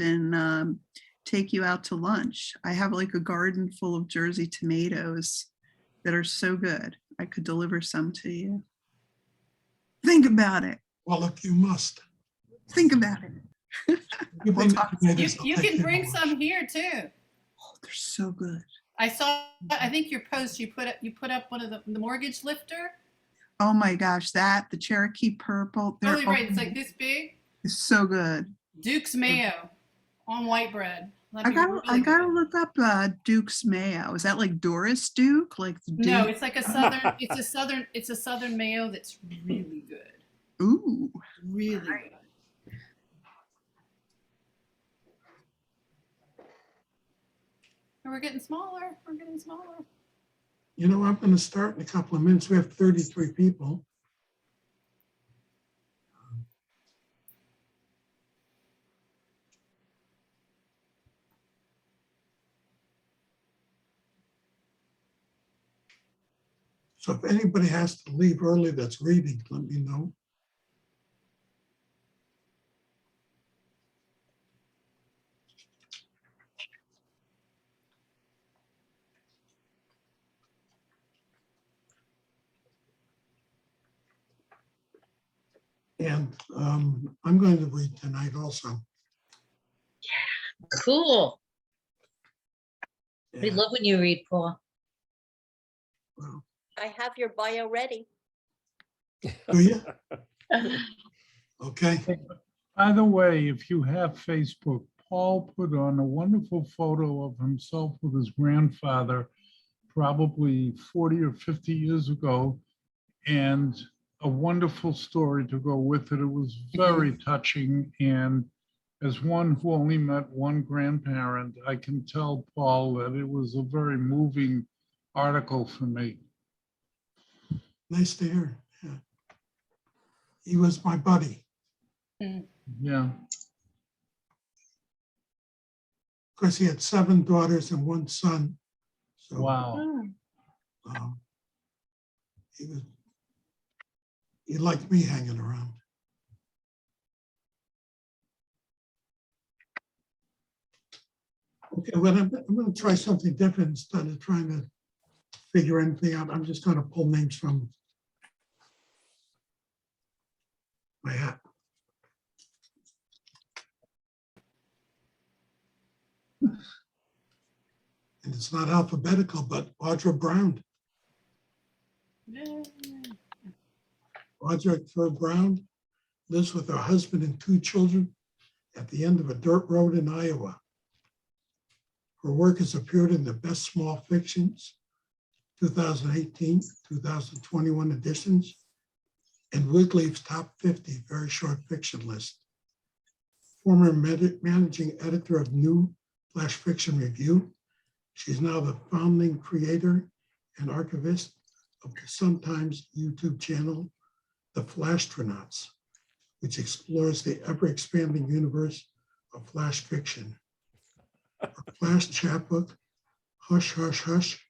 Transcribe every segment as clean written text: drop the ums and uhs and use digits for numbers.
and take you out to lunch. I have like a garden full of Jersey tomatoes that are so good. I could deliver some to you. Think about it. Well, if you must. Think about it. You bring the talk- tomatoes, I'll You take can them bring over. some here too. Oh, they're so good. I saw, I think your post, you put up one of the mortgage lifter. Oh my gosh, the Cherokee purple, they're Oh, right, it's like this big. it's so good. Duke's mayo on white bread. I That'd be gotta really good. look up Duke's mayo. Is that like Doris Duke? Like the Duke? No, it's like it's a southern mayo that's really good. Ooh. Really Right. good. And we're getting smaller. We're getting smaller. You know, I'm going to start in a couple of minutes. We have 33 people. So if anybody has to leave early that's reading, let me know. And I'm going to read tonight also. Cool. We Yeah, love when you read, Paul. well, I have your bio ready. do you? Okay. By the way, if you have Facebook, Paul put on a wonderful photo of himself with his grandfather, probably 40 or 50 years ago, and a wonderful story to go with it. It was very touching. And as one who only met one grandparent, I can tell Paul that it was a very moving article for me. Nice to hear. Yeah. He was my buddy. Yeah. Of course, he had 7 daughters and 1 son. So Wow. he liked me hanging around. Okay, well, I'm going to try something different instead of trying to figure anything out. I'm just going to pull names from my hat. And it's not alphabetical, but Audra Brown. Yay. Audra Brown lives with her husband and 2 children at the end of a dirt road in Iowa. Her work has appeared in the Best Small Fictions, 2018, 2021 editions, and Wigleaf's Top 50 Very Short Fiction list. Former managing editor of New Flash Fiction Review, she's now the founding creator and archivist of the sometimes YouTube channel, The Flashtronauts, which explores the ever-expanding universe of Flash fiction. Her Flash chapbook, Hush, Hush, Hush,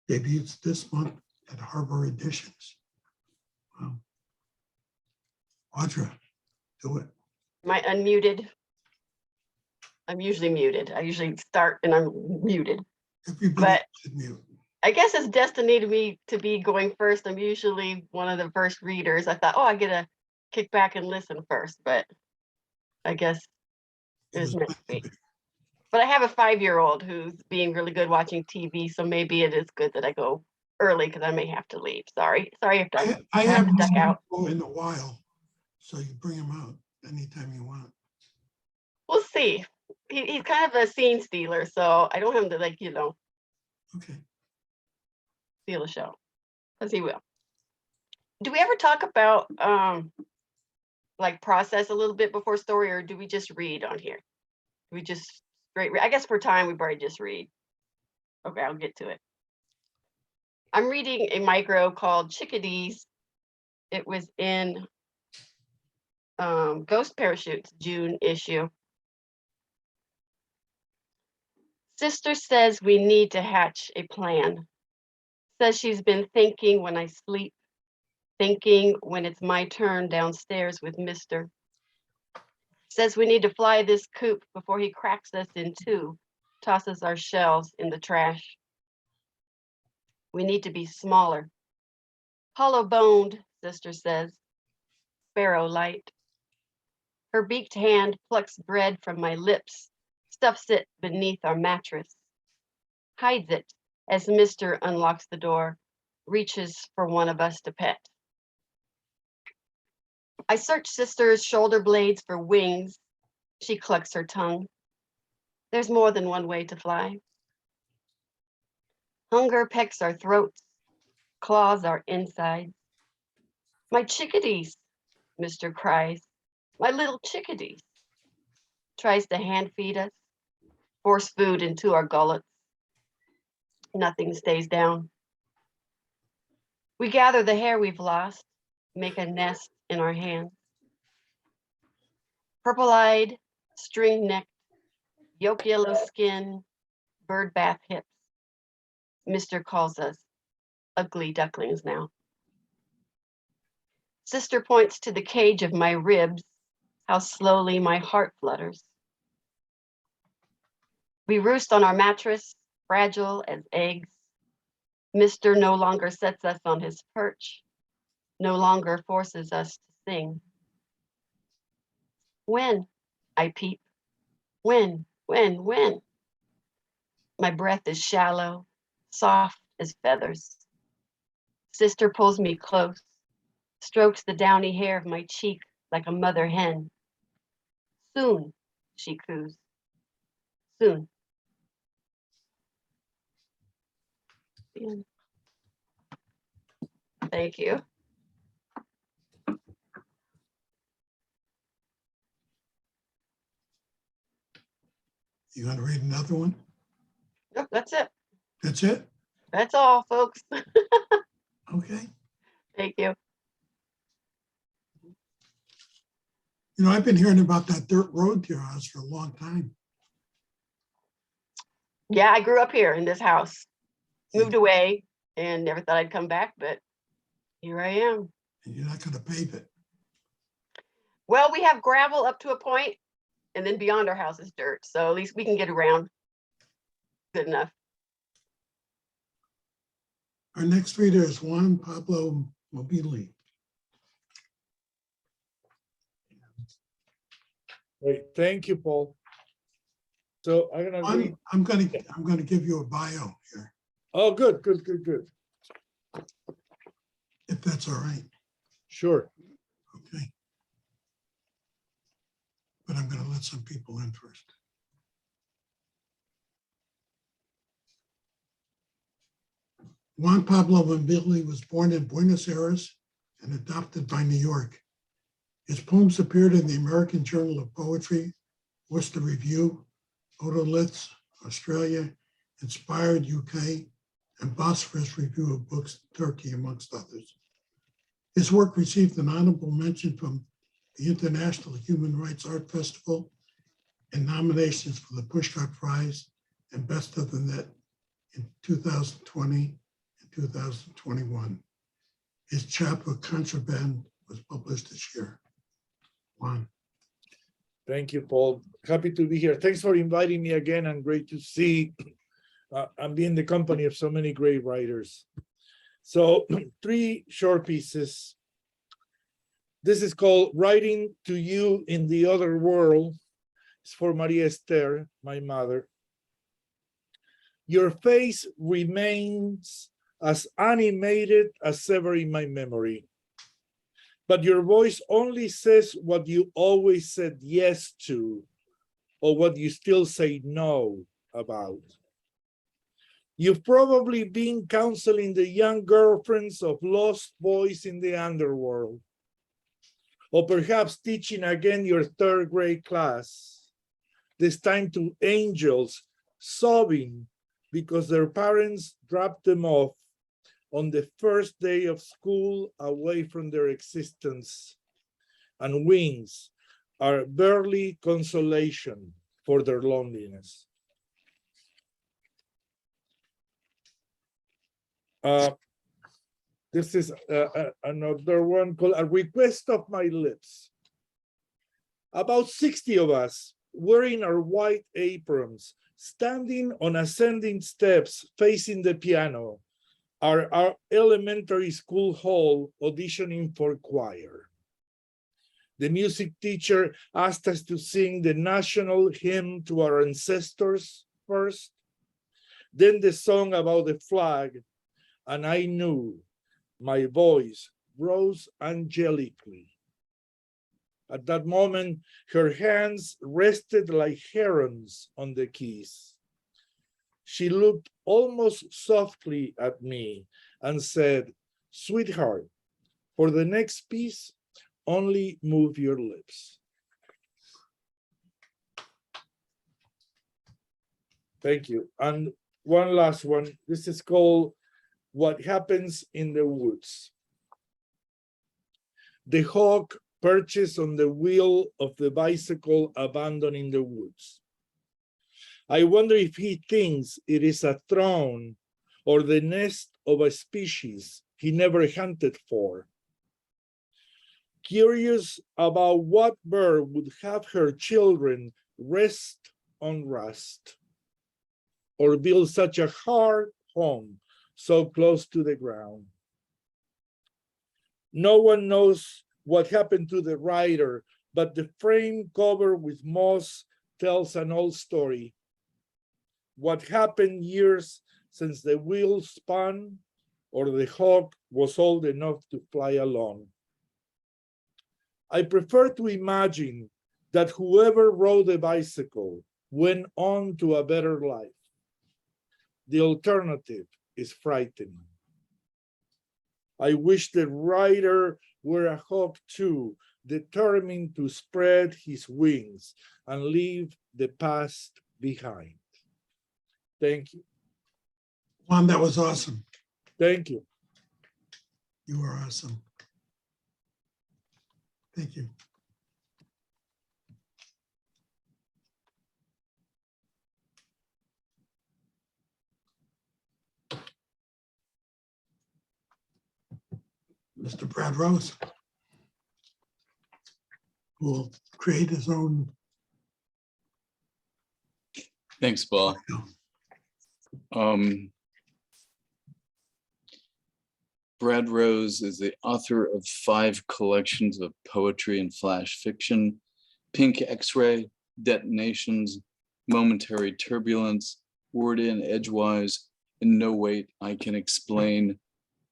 debuts this month at Harbor Editions. Wow. Audra, do it. Am I unmuted? I'm usually muted. I usually start and I'm muted. Everybody But- should mute. I guess it's destiny to me to be going first. I'm usually one of the first readers. I thought, oh, I get to kick back and listen first, but I guess It it was was meant meant to to be. be. But I have a 5-year-old who's being really good watching TV, so maybe it is good that I go early because I may have to leave. Sorry if I have have to duck out. no in a while, so you bring him out anytime you want. We'll see. He's kind of a scene stealer, so I don't have to Okay. steal a show, because he will. Do we ever talk about like process a little bit before story, or do we just read on here? Do we just straight read? I guess for time we probably just read. Okay, I'll get to it. I'm reading a micro called Chickadees. It was in Ghost Parachutes June issue. Sister says we need to hatch a plan. Says she's been thinking when I sleep, thinking when it's my turn downstairs with Mister. Says we need to fly this coop before he cracks us in two, tosses our shells in the trash. We need to be smaller. Hollow-boned, sister says, sparrow light. Her beaked hand plucks bread from my lips, stuffs it beneath our mattress, hides it as Mr. unlocks the door, reaches for one of us to pet. I search sister's shoulder blades for wings. She clucks her tongue. There's more than one way to fly. Hunger pecks our throats, claws our insides. My chickadees, Mr. cries. My little chickadees. Tries to hand feed us, force food into our gullets. Nothing stays down. We gather the hair we've lost, make a nest in our hands. Purple-eyed, string-necked, yolk yellow skin, bird bath hips. Mr. calls us ugly ducklings now. Sister points to the cage of my ribs, how slowly my heart flutters. We roost on our mattress, fragile as eggs. Mr. no longer sets us on his perch, no longer forces us to sing. When? I peep. When? My breath is shallow, soft as feathers. Sister pulls me close, strokes the downy hair of my cheek like a mother hen. Soon, she coos. Soon. Thank you. You want to read another one? Yep, that's it. That's it? That's all, folks. Okay. Thank you. You know, I've been hearing about that dirt road to your house for a long time. Yeah, I grew up here in this house, moved away and never thought I'd come back, but here I am. And you're not going to pave it. Well, we have gravel up to a point, and then beyond our house is dirt. So at least we can get around. Good enough. Our next reader is Juan Pablo Mobili. Great, thank you, Paul. So I'm gonna read. I'm going to give you a bio here, Oh, good. if that's all right. Sure. Okay. But I'm going to let some people in first. Juan Pablo Mobili was born in Buenos Aires and adopted by New York. His poems appeared in the American Journal of Poetry, Worcester Review, Otoliths, Australia, Inspired UK, and Bosphorus Review of Books, Turkey, amongst others. His work received an honorable mention from the International Human Rights Art Festival and nominations for the Pushcart Prize and Best of the Net in 2020 and 2021. His chapbook Contraband was published this year. Juan. Thank you, Paul. Happy to be here. Thanks for inviting me again, and great to see and be in the company of so many great writers. So 3 short pieces. This is called Writing to You in the Other World. It's for Maria Esther, my mother. Your face remains as animated as ever in my memory, but your voice only says what you always said yes to, or what you still say no about. You've probably been counseling the young girlfriends of lost boys in the underworld, or perhaps teaching again your 3rd grade class, this time to angels sobbing because their parents dropped them off on the first day of school away from their existence, and wings are barely consolation for their loneliness. This is another one called A Request of My Lips. About 60 of us, wearing our white aprons, standing on ascending steps facing the piano, our elementary school hall auditioning for choir. The music teacher asked us to sing the national hymn to our ancestors first, then the song about the flag, and I knew my voice rose angelically. At that moment, her hands rested like herons on the keys. She looked almost softly at me and said, "Sweetheart, for the next piece, only move your lips." Thank you. And one last one. This is called What Happens in the Woods. The hawk perches on the wheel of the bicycle abandoned in the woods. I wonder if he thinks it is a throne or the nest of a species he never hunted for. Curious about what bird would have her children rest on rust, or build such a hard home so close to the ground. No one knows what happened to the writer, but the frame covered with moss tells an old story. What happened years since the wheel spun or the hawk was old enough to fly alone. I prefer to imagine that whoever rode the bicycle went on to a better life. The alternative is frightening. I wish the writer were a hawk too, determined to spread his wings and leave the past behind. Thank you. Juan, that was awesome. Thank you. You were awesome. Thank you. Mr. Brad Rose, who will create his own. Thanks, Paul. Brad Rose is the author of 5 collections of poetry and flash fiction: Pink X-Ray, Detonations, Momentary Turbulence, Word In Edgewise, and No Wait, I Can Explain.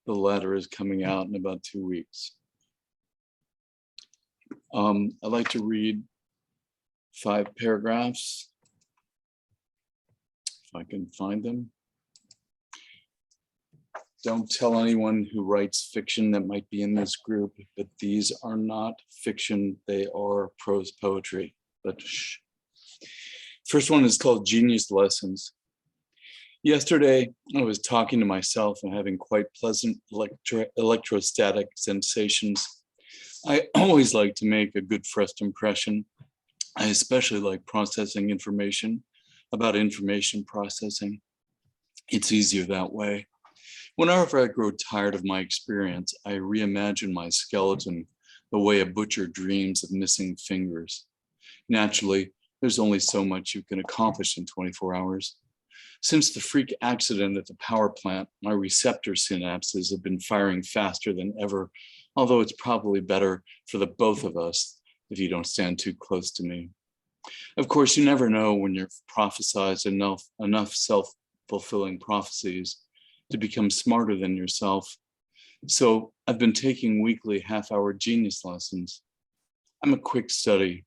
The latter is coming out in about 2 weeks. I'd like to read 5 paragraphs, if I can find them. Don't tell anyone who writes fiction that might be in this group, but these are not fiction, they are prose poetry, but shh. First one is called Genius Lessons. Yesterday, I was talking to myself and having quite pleasant electrostatic sensations. I always like to make a good first impression. I especially like processing information about information processing. It's easier that way. Whenever I grow tired of my experience, I reimagine my skeleton the way a butcher dreams of missing fingers. Naturally, there's only so much you can accomplish in 24 hours. Since the freak accident at the power plant, my receptor synapses have been firing faster than ever, although it's probably better for the both of us if you don't stand too close to me. Of course, you never know when you've prophesized enough self-fulfilling prophecies to become smarter than yourself. So I've been taking weekly half-hour genius lessons. I'm a quick study.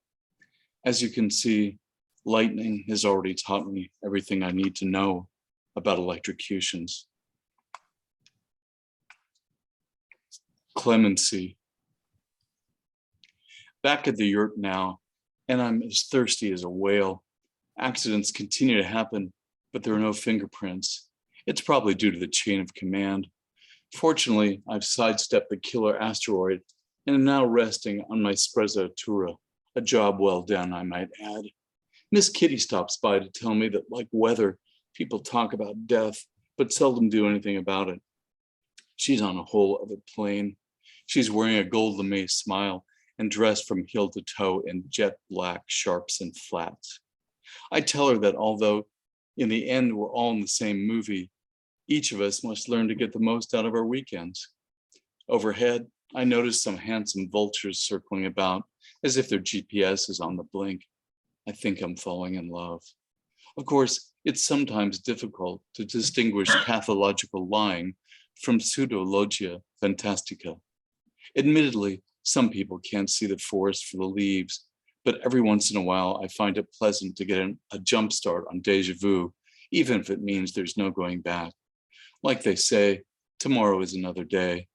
As you can see, lightning has already taught me everything I need to know about electrocutions. Clemency. Back at the yurt now, and I'm as thirsty as a whale. Accidents continue to happen, but there are no fingerprints. It's probably due to the chain of command. Fortunately, I've sidestepped the killer asteroid and am now resting on my sprezzatura, a job well done, I might add. Miss Kitty stops by to tell me that, like weather, people talk about death, but seldom do anything about it. She's on a whole other plane. She's wearing a gold lame smile and dressed from heel to toe in jet black sharps and flats. I tell her that although in the end we're all in the same movie, each of us must learn to get the most out of our weekends. Overhead, I noticed some handsome vultures circling about as if their GPS is on the blink. I think I'm falling in love. Of course, it's sometimes difficult to distinguish pathological lying from pseudologia fantastica. Admittedly, some people can't see the forest for the leaves, but every once in a while, I find it pleasant to get a jump start on déjà vu, even if it means there's no going back. Like they say, tomorrow is another day.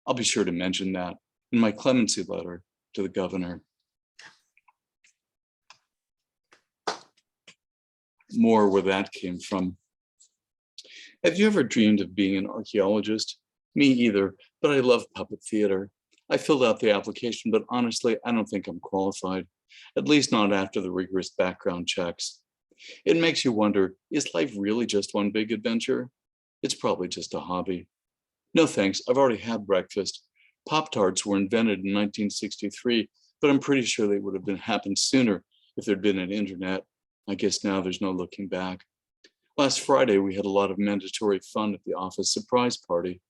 I'll be sure to mention that in my clemency letter to the governor. More where that came from. Have you ever dreamed of being an archaeologist? Me either, but I love puppet theater. I filled out the application, but honestly, I don't think I'm qualified, at least not after the rigorous background checks. It makes you wonder, is life really just one big adventure? It's probably just a hobby. No thanks, I've already had breakfast. Pop-Tarts were invented in 1963, but I'm pretty sure they would have happened sooner if there'd been an internet. I guess now there's no looking back. Last Friday, we had a lot of mandatory fun at the office surprise party.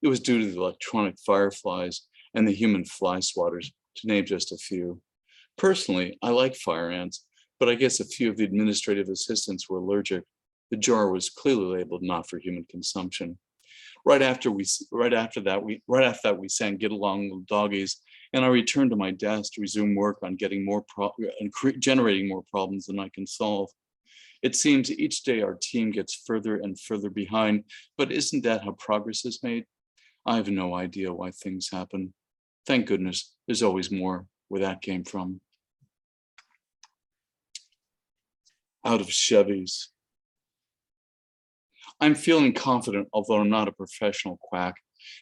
It was due to the electronic fireflies and the human fly swatters, to name just a few. Personally, I like fire ants, but I guess a few of the administrative assistants were allergic. The jar was clearly labeled not for human consumption. Right after that, we sang "Get Along Little Doggies," and I returned to my desk to resume work on getting generating more problems than I can solve. It seems each day our team gets further and further behind, but isn't that how progress is made? I have no idea why things happen. Thank goodness there's always more where that came from. Out of Chevys. I'm feeling confident, although I'm not a professional quack.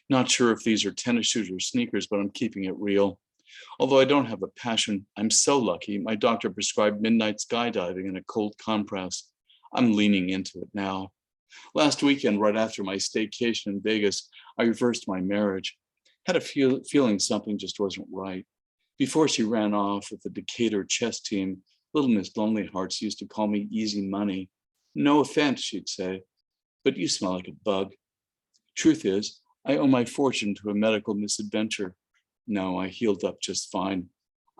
Not sure if these are tennis shoes or sneakers, but I'm keeping it real. Although I don't have a passion, I'm so lucky. My doctor prescribed midnight skydiving and a cold compress. I'm leaning into it now. Last weekend, right after my staycation in Vegas, I reversed my marriage. Had a feeling something just wasn't right. Before she ran off with the Decatur chess team, Little Miss Lonely Hearts used to call me Easy Money. No offense, she'd say, but you smell like a bug. Truth is, I owe my fortune to a medical misadventure. No, I healed up just fine.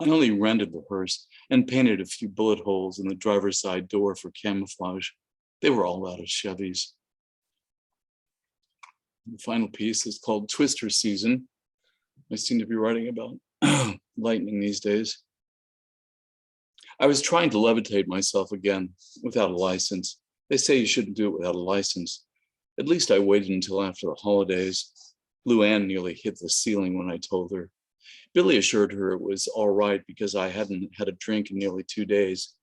I only rented the hearse and painted a few bullet holes in the driver's side door for camouflage. They were all out of Chevys. The final piece is called Twister Season. I seem to be writing about lightning these days. I was trying to levitate myself again without a license. They say you shouldn't do it without a license. At least I waited until after the holidays. Luann nearly hit the ceiling when I told her. Billy assured her it was all right because I hadn't had a drink in nearly 2 days.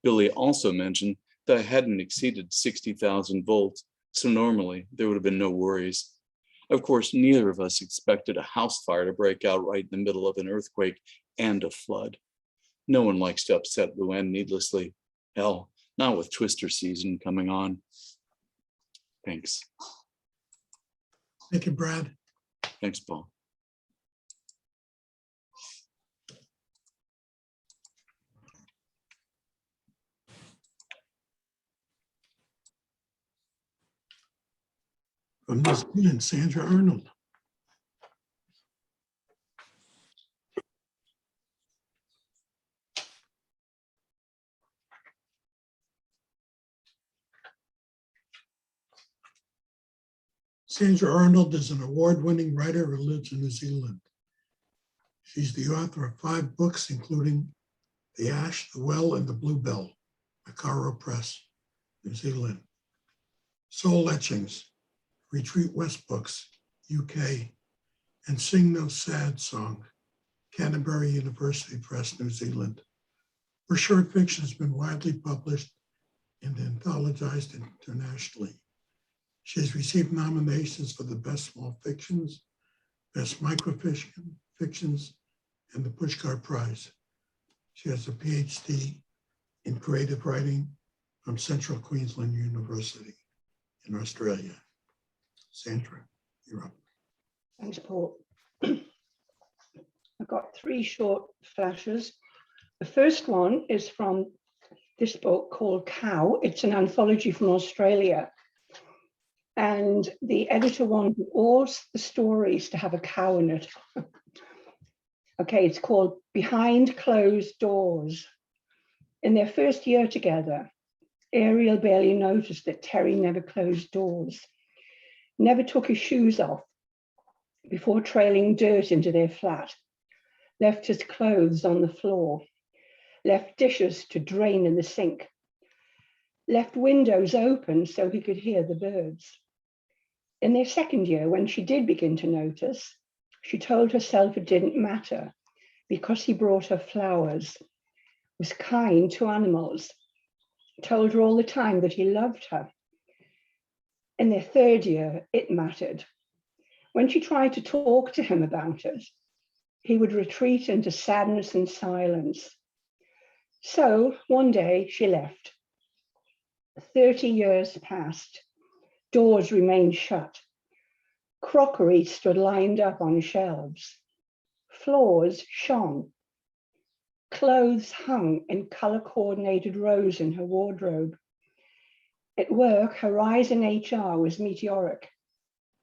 Billy also mentioned that I hadn't exceeded 60,000 volts, so normally there would have been no worries. Of course, neither of us expected a house fire to break out right in the middle of an earthquake and a flood. No one likes to upset Luann needlessly. Hell, not with Twister Season coming on. Thanks. Thank you, Brad. Thanks, Paul. From New Zealand, Sandra Arnold. Sandra Arnold is an award-winning writer who lives in New Zealand. She's the author of 5 books, including The Ash, The Well, and The Bluebell, Macaro Press, New Zealand. Soul Etchings, Retreat West Books, UK, and Sing No Sad Song, Canterbury University Press, New Zealand. Her short fiction has been widely published and anthologized internationally. She has received nominations for the Best Small Fictions, Best Microfictions, and the Pushcart Prize. She has a PhD in creative writing from Central Queensland University in Australia. Sandra, you're up. Thanks, Paul. I've got 3 short flashes. The first one is from this book called Cow. It's an anthology from Australia. And the editor wanted all the stories to have a cow in it. Okay, it's called Behind Closed Doors. In their first year together, Ariel barely noticed that Terry never closed doors, never took his shoes off before trailing dirt into their flat, left his clothes on the floor, left dishes to drain in the sink, left windows open so he could hear the birds. In their second year, when she did begin to notice, she told herself it didn't matter because he brought her flowers, was kind to animals, told her all the time that he loved her. In their third year, it mattered. When she tried to talk to him about it, he would retreat into sadness and silence. So one day she left. 30 years passed. Doors remained shut. Crockery stood lined up on shelves. Floors shone. Clothes hung in color-coordinated rows in her wardrobe. At work, her rise in HR was meteoric.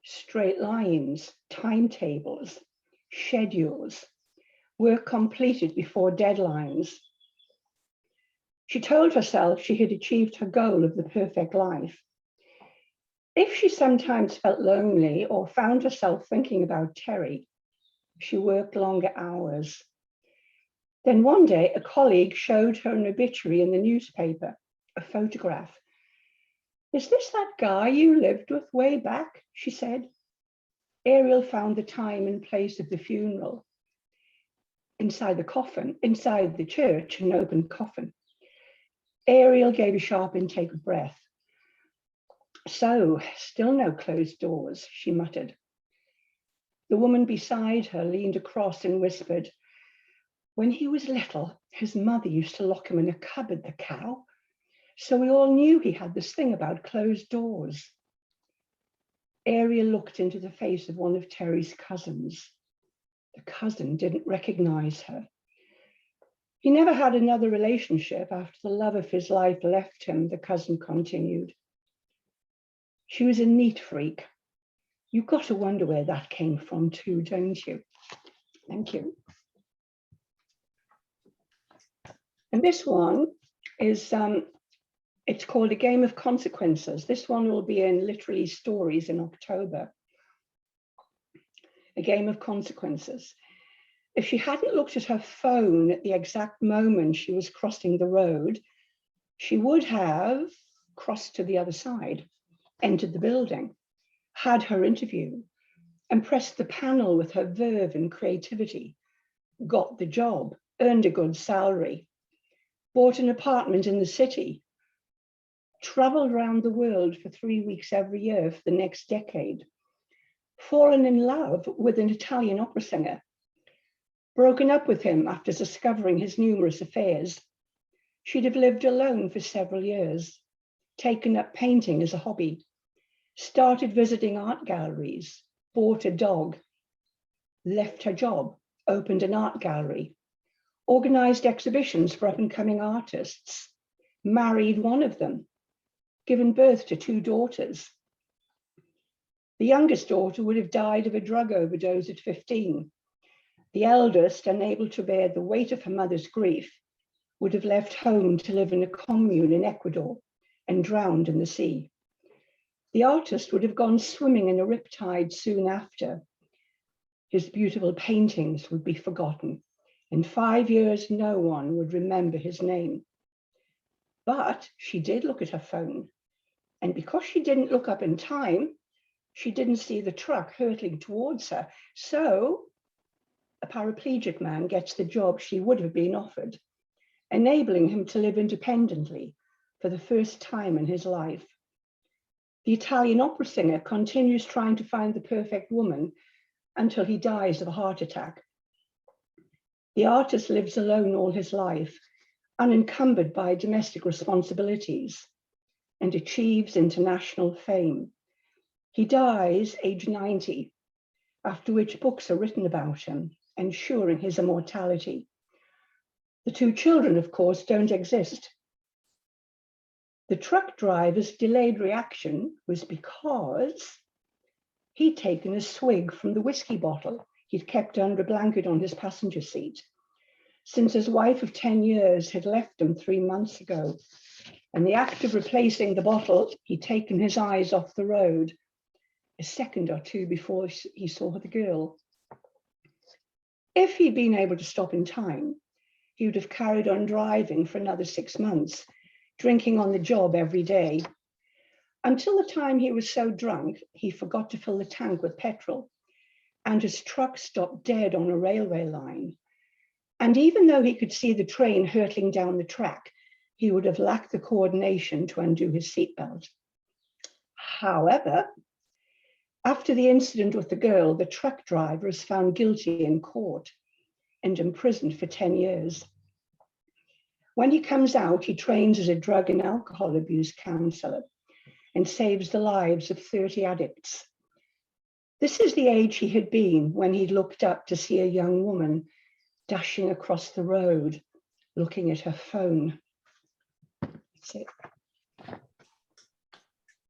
Straight lines, timetables, schedules, work completed before deadlines. She told herself she had achieved her goal of the perfect life. If she sometimes felt lonely or found herself thinking about Terry, she worked longer hours. Then one day, a colleague showed her an obituary in the newspaper, a photograph. "Is this that guy you lived with way back?" she said. Ariel found the time and place of the funeral. Inside the church, an open coffin. Ariel gave a sharp intake of breath. "So, still no closed doors," she muttered. The woman beside her leaned across and whispered, "When he was little, his mother used to lock him in a cupboard, the cow. So we all knew he had this thing about closed doors." Ariel looked into the face of one of Terry's cousins. The cousin didn't recognize her. He never had another relationship after the love of his life left him, the cousin continued. She was a neat freak. You've got to wonder where that came from too, don't you? Thank you. And this one is, it's called A Game of Consequences. This one will be in Literally Stories in October. A Game of Consequences. If she hadn't looked at her phone at the exact moment she was crossing the road, she would have crossed to the other side, entered the building, had her interview, impressed the panel with her verve and creativity, got the job, earned a good salary, bought an apartment in the city, traveled around the world for 3 weeks every year for the next decade, fallen in love with an Italian opera singer, broken up with him after discovering his numerous affairs. She'd have lived alone for several years, taken up painting as a hobby, started visiting art galleries, bought a dog, left her job, opened an art gallery, organized exhibitions for up-and-coming artists, married one of them, given birth to 2 daughters. The youngest daughter would have died of a drug overdose at 15. The eldest, unable to bear the weight of her mother's grief, would have left home to live in a commune in Ecuador and drowned in the sea. The artist would have gone swimming in a riptide soon after. His beautiful paintings would be forgotten. In 5 years, no one would remember his name. But she did look at her phone. And because she didn't look up in time, she didn't see the truck hurtling towards her. So a paraplegic man gets the job she would have been offered, enabling him to live independently for the first time in his life. The Italian opera singer continues trying to find the perfect woman until he dies of a heart attack. The artist lives alone all his life, unencumbered by domestic responsibilities, and achieves international fame. He dies age 90, after which books are written about him ensuring his immortality. The two children, of course, don't exist. The truck driver's delayed reaction was because he'd taken a swig from the whiskey bottle he'd kept under a blanket on his passenger seat, since his wife of 10 years had left him 3 months ago. In the act of replacing the bottle, he'd taken his eyes off the road a second or two before he saw the girl. If he'd been able to stop in time, he would have carried on driving for another 6 months, drinking on the job every day, until the time he was so drunk, he forgot to fill the tank with petrol, and his truck stopped dead on a railway line. And even though he could see the train hurtling down the track, he would have lacked the coordination to undo his seatbelt. However, after the incident with the girl, the truck driver is found guilty in court and imprisoned for 10 years. When he comes out, he trains as a drug and alcohol abuse counselor and saves the lives of 30 addicts. This is the age he had been when he looked up to see a young woman dashing across the road, looking at her phone. That's it.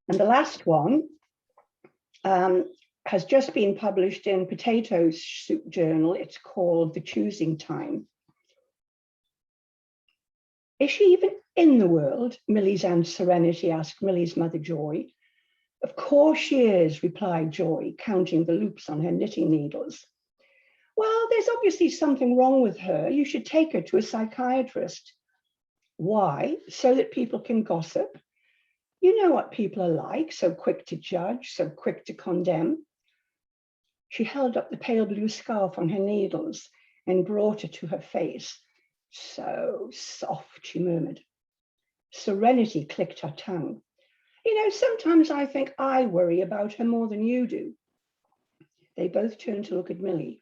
And the last one has just been published in Potato Soup Journal. It's called The Choosing Time. Is she even in the world? Millie's Aunt Serenity asked Millie's mother, Joy. Of course she is, replied Joy, counting the loops on her knitting needles. Well, there's obviously something wrong with her. You should take her to a psychiatrist. Why? So that people can gossip. You know what people are like, so quick to judge, so quick to condemn. She held up the pale blue scarf on her needles and brought it to her face. So soft, she murmured. Serenity clicked her tongue. You know, sometimes I think I worry about her more than you do. They both turned to look at Millie,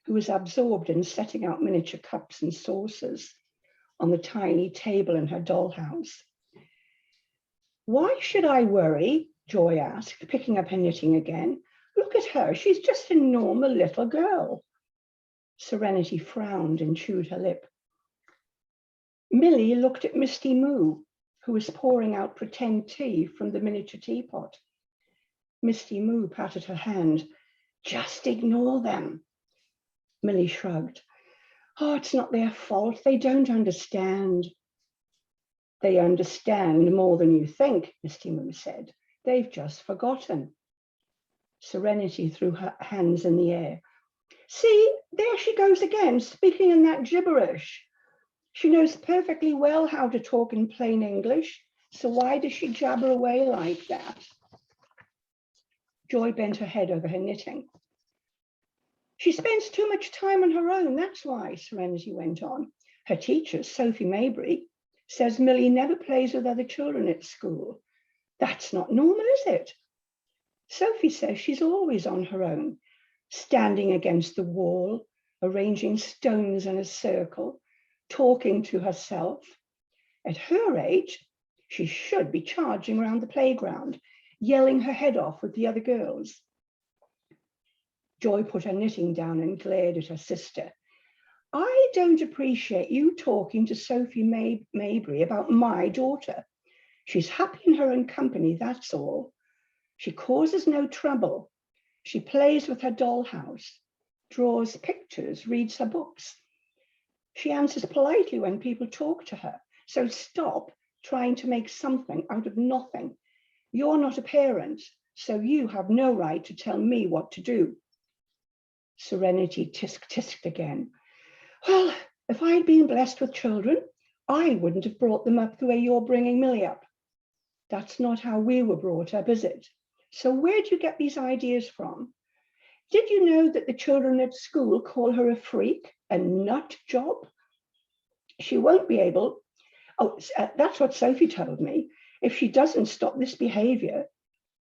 who was absorbed in setting out miniature cups and saucers on the tiny table in her dollhouse. Why should I worry? Joy asked, picking up her knitting again. Look at her, she's just a normal little girl. Serenity frowned and chewed her lip. Millie looked at Misty Moo, who was pouring out pretend tea from the miniature teapot. Misty Moo patted her hand. Just ignore them. Millie shrugged. Oh, it's not their fault. They don't understand. They understand more than you think, Misty Moo said. They've just forgotten. Serenity threw her hands in the air. See, there she goes again, speaking in that gibberish. She knows perfectly well how to talk in plain English, so why does she jabber away like that? Joy bent her head over her knitting. She spends too much time on her own, that's why, Serenity went on. Her teacher, Sophie Mabry, says Millie never plays with other children at school. That's not normal, is it? Sophie says she's always on her own, standing against the wall, arranging stones in a circle, talking to herself. At her age, she should be charging around the playground, yelling her head off with the other girls. Joy put her knitting down and glared at her sister. I don't appreciate you talking to Sophie Mabry about my daughter. She's happy in her own company, that's all. She causes no trouble. She plays with her dollhouse, draws pictures, reads her books. She answers politely when people talk to her. So stop trying to make something out of nothing. You're not a parent, so you have no right to tell me what to do. Serenity tisk-tisked again. Well, if I'd been blessed with children, I wouldn't have brought them up the way you're bringing Millie up. That's not how we were brought up, is it? So where'd you get these ideas from? Did you know that the children at school call her a freak, a nut job? She won't be able, that's what Sophie told me. If she doesn't stop this behavior,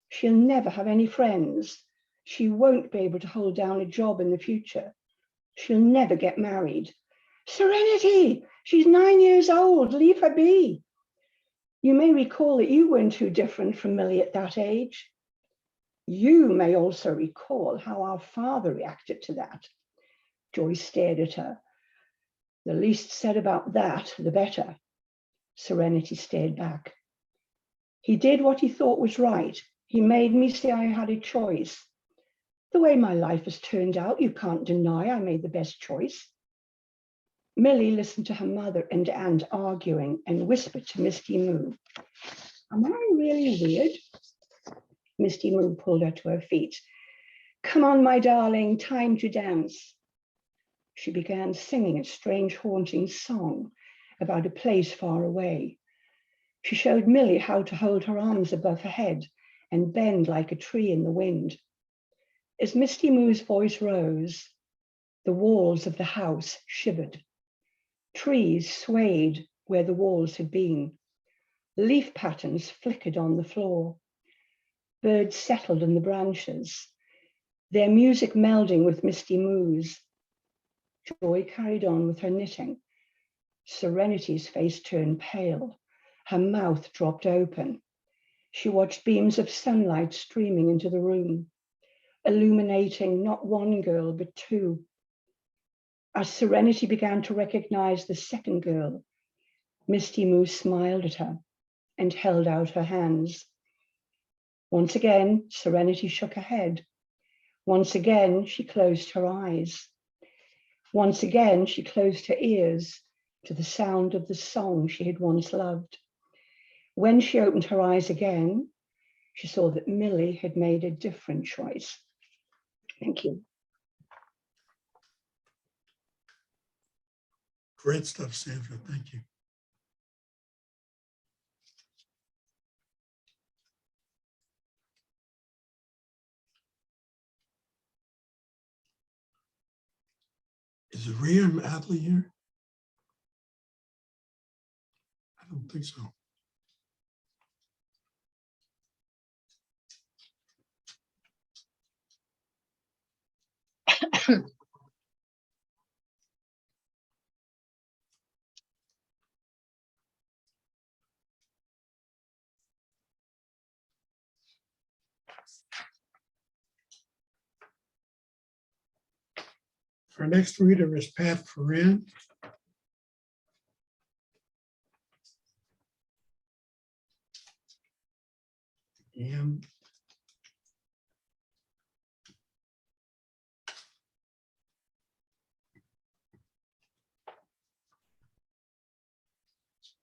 she'll never have any friends. She won't be able to hold down a job in the future. She'll never get married. Serenity, she's 9 years old, leave her be. You may recall that you weren't too different from Millie at that age. You may also recall how our father reacted to that. Joy stared at her. The least said about that, the better. Serenity stared back. He did what he thought was right. He made me say I had a choice. The way my life has turned out, you can't deny I made the best choice. Millie listened to her mother and aunt arguing and whispered to Misty Moo, "Am I really weird?" Misty Moo pulled her to her feet. "Come on, my darling, time to dance." She began singing a strange, haunting song about a place far away. She showed Millie how to hold her arms above her head and bend like a tree in the wind. As Misty Moo's voice rose, the walls of the house shivered. Trees swayed where the walls had been. Leaf patterns flickered on the floor. Birds settled in the branches, their music melding with Misty Moo's. Joy carried on with her knitting. Serenity's face turned pale. Her mouth dropped open. She watched beams of sunlight streaming into the room, illuminating not one girl, but two. As Serenity began to recognize the second girl, Misty Moo smiled at her and held out her hands. Once again, Serenity shook her head. Once again, she closed her eyes. Once again, she closed her ears to the sound of the song she had once loved. When she opened her eyes again, she saw that Millie had made a different choice. Thank you. Great stuff, Sandra. Thank you. Is Rhea Adley here? I don't think so. Our next reader is Pat Ferran. And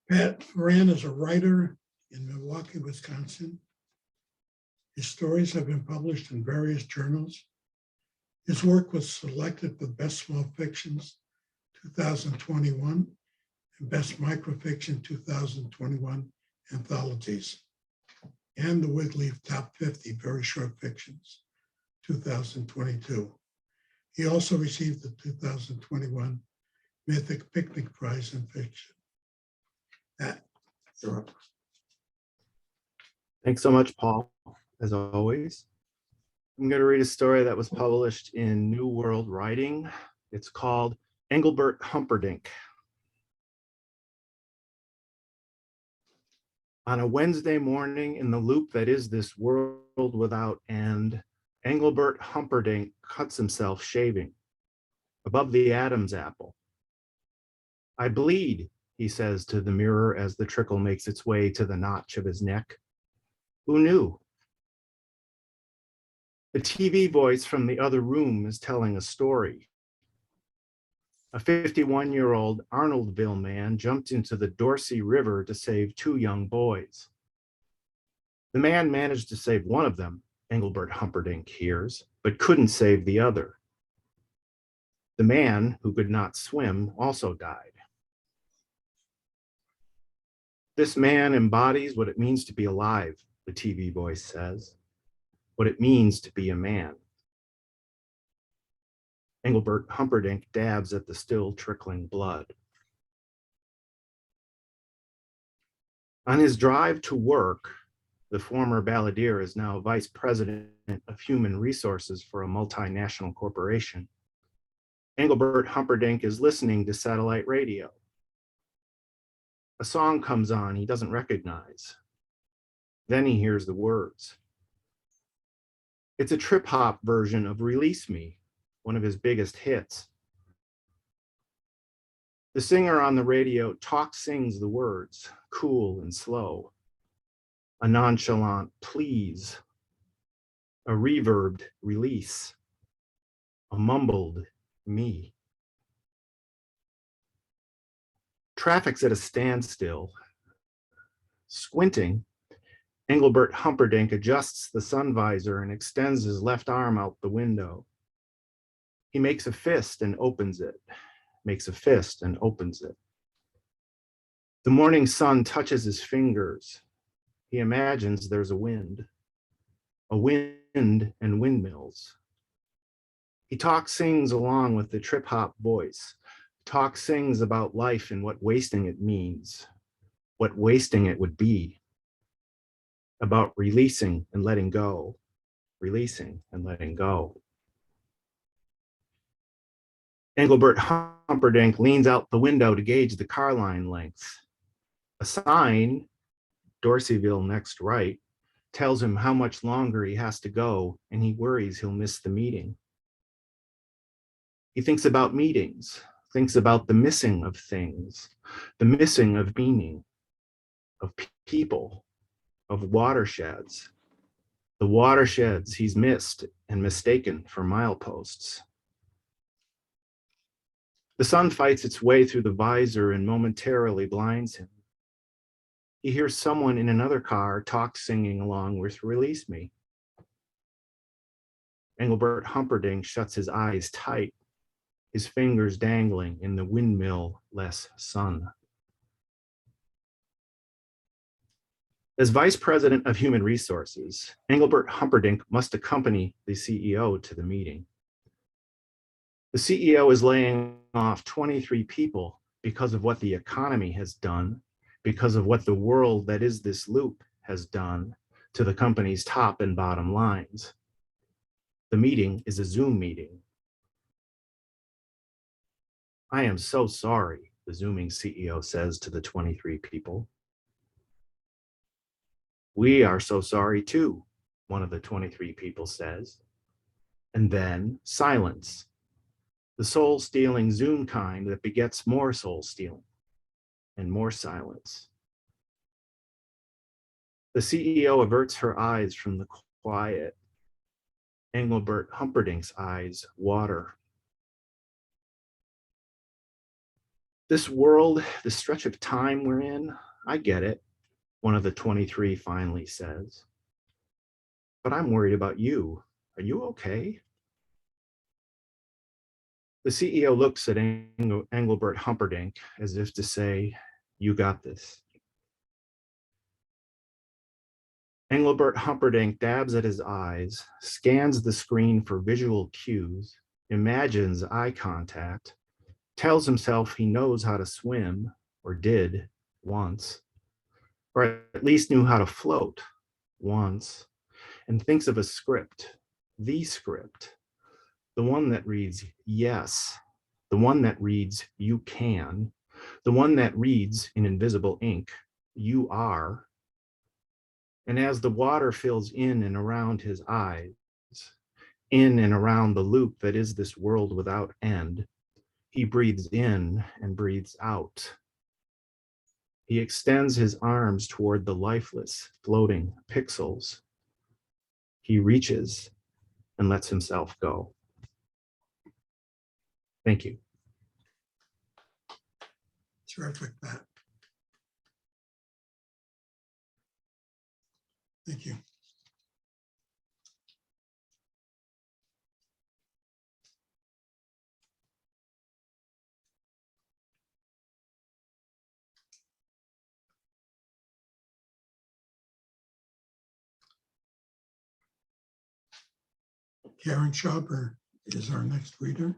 Pat Ferran is a writer in Milwaukee, Wisconsin. His stories have been published in various journals. His work was selected for Best Small Fictions 2021 and Best Microfiction 2021 anthologies, and the Wigleaf Top 50 Very Short Fictions 2022. He also received the 2021 Mythic Picnic Prize in Fiction. You're up. Thanks so much, Paul, as always. I'm going to read a story that was published in New World Writing. It's called Engelbert Humperdinck. On a Wednesday morning in the loop that is this world without end, Engelbert Humperdinck cuts himself shaving above the Adam's apple. "I bleed," he says to the mirror as the trickle makes its way to the notch of his neck. Who knew? The TV voice from the other room is telling a story. A 51-year-old Arnoldville man jumped into the Dorsey River to save two young boys. The man managed to save one of them, Engelbert Humperdinck hears, but couldn't save the other. The man, who could not swim, also died. This man embodies what it means to be alive, the TV voice says, what it means to be a man. Engelbert Humperdinck dabs at the still trickling blood. On his drive to work, the former balladeer is now vice president of human resources for a multinational corporation. Engelbert Humperdinck is listening to satellite radio. A song comes on he doesn't recognize. Then he hears the words. It's a trip hop version of Release Me, one of his biggest hits. The singer on the radio sings the words, cool and slow. A nonchalant please, a reverbed release, a mumbled me. Traffic's at a standstill. Squinting, Engelbert Humperdinck adjusts the sun visor and extends his left arm out the window. He makes a fist and opens it, makes a fist and opens it. The morning sun touches his fingers. He imagines there's a wind and windmills. He sings along with the trip hop voice, sings about life and what wasting it means, what wasting it would be, about releasing and letting go, releasing and letting go. Engelbert Humperdinck leans out the window to gauge the car line length. A sign, Dorseyville next right, tells him how much longer he has to go, and he worries he'll miss the meeting. He thinks about meetings, thinks about the missing of things, the missing of meaning, of people, of watersheds, the watersheds he's missed and mistaken for mileposts. The sun fights its way through the visor and momentarily blinds him. He hears someone in another car singing along with Release Me. Engelbert Humperdinck shuts his eyes tight, his fingers dangling in the windmill-less sun. As Vice President of Human Resources, Engelbert Humperdinck must accompany the CEO to the meeting. The CEO is laying off 23 people because of what the economy has done, because of what the world that is this loop has done to the company's top and bottom lines. The meeting is a Zoom meeting. I am so sorry, the Zooming CEO says to the 23 people. We are so sorry too, one of the 23 people says. And then silence, the soul-stealing Zoom kind that begets more soul-stealing and more silence. The CEO averts her eyes from the quiet. Engelbert Humperdinck's eyes water. This world, this stretch of time we're in, I get it, one of the 23 finally says. But I'm worried about you. Are you okay? The CEO looks at Engelbert Humperdinck as if to say, you got this. Engelbert Humperdinck dabs at his eyes, scans the screen for visual cues, imagines eye contact, tells himself he knows how to swim, or did once, or at least knew how to float once, and thinks of a script, the script, the one that reads yes, the one that reads you can, the one that reads in invisible ink, you are. And as the water fills in and around his eyes, in and around the loop that is this world without end, he breathes in and breathes out. He extends his arms toward the lifeless, floating pixels. He reaches and lets himself go. Thank you. Terrific, Matt. Thank you. Karen Schauber is our next reader.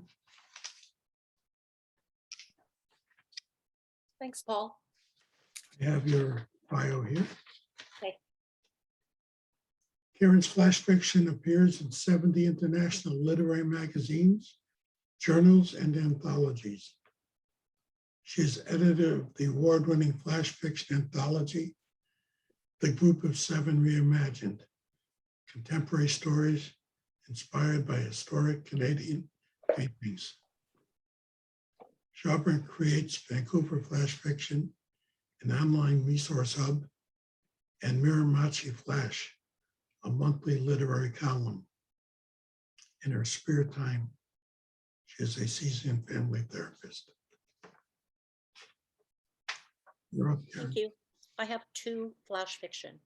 Thanks, Paul. I have your bio here. Okay. Karen's flash fiction appears in 70 international literary magazines, journals, and anthologies. She is editor of the award-winning flash fiction anthology, The Group of Seven Reimagined, contemporary stories inspired by historic Canadian paintings. Schaubern creates Vancouver Flash Fiction, an online resource hub, and Miramachi Flash, a monthly literary column. In her spare time, she is a seasoned family therapist. You're up, Karen. Thank you. I have two flash fiction.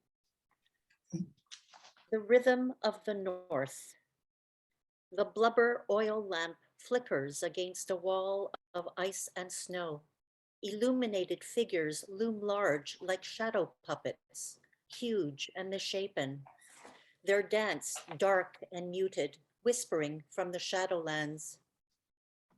The Rhythm of the North. The blubber oil lamp flickers against a wall of ice and snow. Illuminated figures loom large like shadow puppets, huge and misshapen. Their dance dark and muted, whispering from the shadowlands.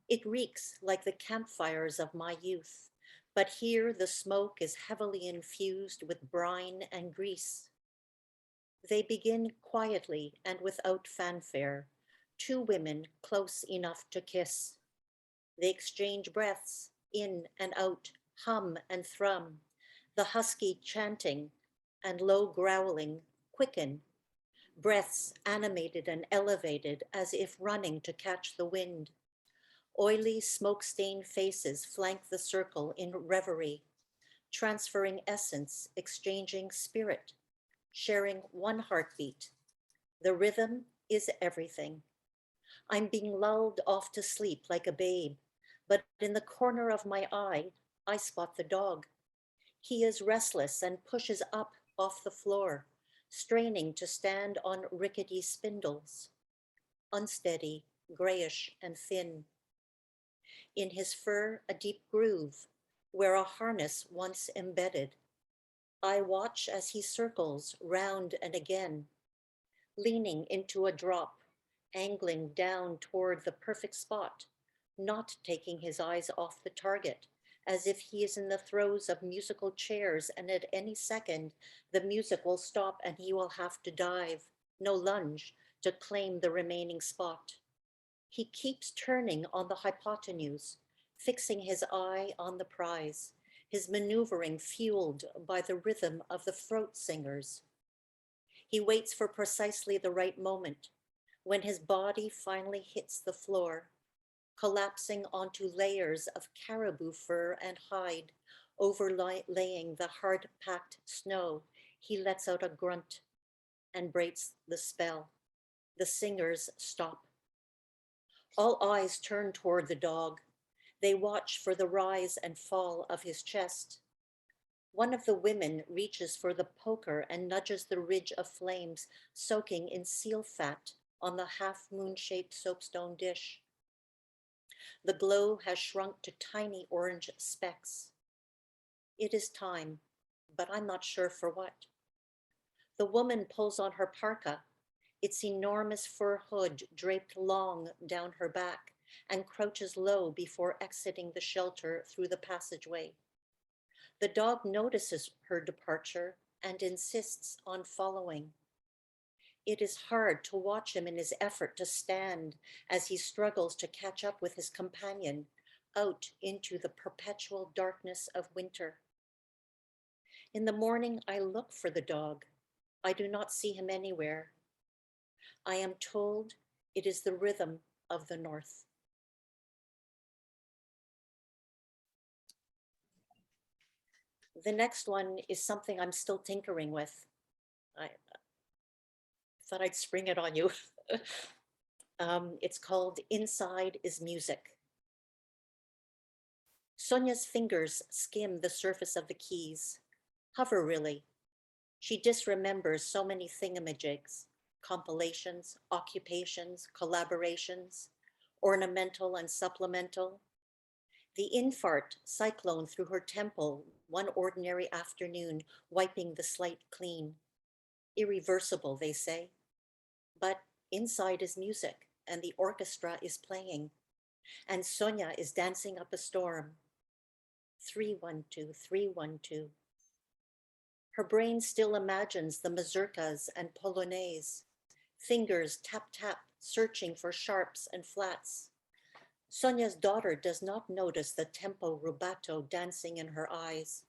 It reeks like the campfires of my youth, but here the smoke is heavily infused with brine and grease. They begin quietly and without fanfare, two women close enough to kiss. They exchange breaths, in and out, hum and thrum. The husky chanting and low growling quicken, breaths animated and elevated as if running to catch the wind. Oily, smoke-stained faces flank the circle in reverie, transferring essence, exchanging spirit, sharing one heartbeat. The rhythm is everything. I'm being lulled off to sleep like a babe, but in the corner of my eye, I spot the dog. He is restless and pushes up off the floor, straining to stand on rickety spindles. Unsteady, grayish and thin. In his fur, a deep groove, where a harness once embedded. I watch as he circles round and again, leaning into a drop, angling down toward the perfect spot, not taking his eyes off the target, as if he is in the throes of musical chairs and at any second, the music will stop and he will have to dive, no lunge, to claim the remaining spot. He keeps turning on the hypotenuse, fixing his eye on the prize, his maneuvering fueled by the rhythm of the throat singers. He waits for precisely the right moment, when his body finally hits the floor, collapsing onto layers of caribou fur and hide, overlaying the hard-packed snow. He lets out a grunt and breaks the spell. The singers stop. All eyes turn toward the dog. They watch for the rise and fall of his chest. One of the women reaches for the poker and nudges the ridge of flames soaking in seal fat on the half-moon-shaped soapstone dish. The glow has shrunk to tiny orange specks. It is time, but I'm not sure for what. The woman pulls on her parka, its enormous fur hood draped long down her back, and crouches low before exiting the shelter through the passageway. The dog notices her departure and insists on following. It is hard to watch him in his effort to stand as he struggles to catch up with his companion out into the perpetual darkness of winter. In the morning, I look for the dog. I do not see him anywhere. I am told it is the rhythm of the North. The next one is something I'm still tinkering with. I thought I'd spring it on you. It's called Inside is Music. Sonia's fingers skim the surface of the keys, hover really. She disremembers so many thingamajigs, compilations, occupations, collaborations, ornamental and supplemental. The infart cyclone through her temple one ordinary afternoon, wiping the slate clean. Irreversible, they say. But inside is music, and the orchestra is playing, and Sonia is dancing up a storm. 3-1-2, 3-1-2. Her brain still imagines the mazurkas and polonaise, fingers tap tap, searching for sharps and flats. Sonia's daughter does not notice the tempo rubato dancing in her eyes,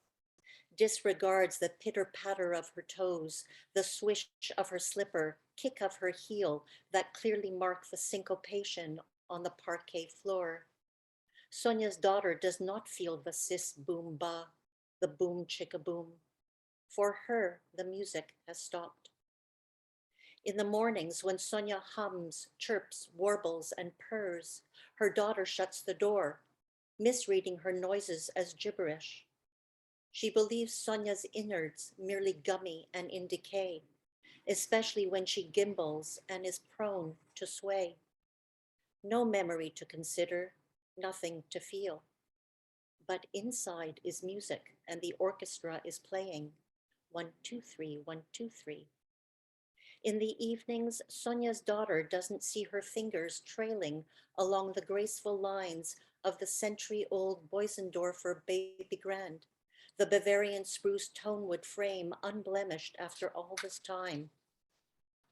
disregards the pitter-patter of her toes, the swish of her slipper, kick of her heel that clearly mark the syncopation on the parquet floor. Sonia's daughter does not feel the sis boom ba, the boom chicka boom. For her, the music has stopped. In the mornings, when Sonia hums, chirps, warbles, and purrs, her daughter shuts the door, misreading her noises as gibberish. She believes Sonia's innards merely gummy and in decay, especially when she gimbals and is prone to sway. No memory to consider, nothing to feel. But inside is music, and the orchestra is playing 1, 2, 3, 1, 2, 3. In the evenings, Sonia's daughter doesn't see her fingers trailing along the graceful lines of the century-old Boisendorfer Baby Grand, the Bavarian spruce tonewood frame unblemished after all this time.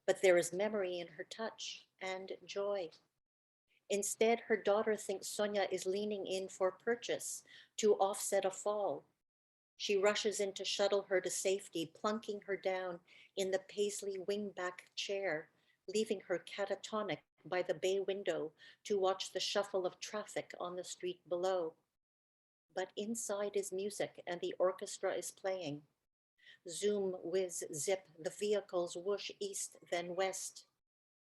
But there is memory in her touch and joy. Instead, her daughter thinks Sonia is leaning in for purchase to offset a fall. She rushes in to shuttle her to safety, plunking her down in the paisley wingback chair, leaving her catatonic by the bay window to watch the shuffle of traffic on the street below. But inside is music, and the orchestra is playing. Zoom, whiz, zip, the vehicles whoosh east, then west.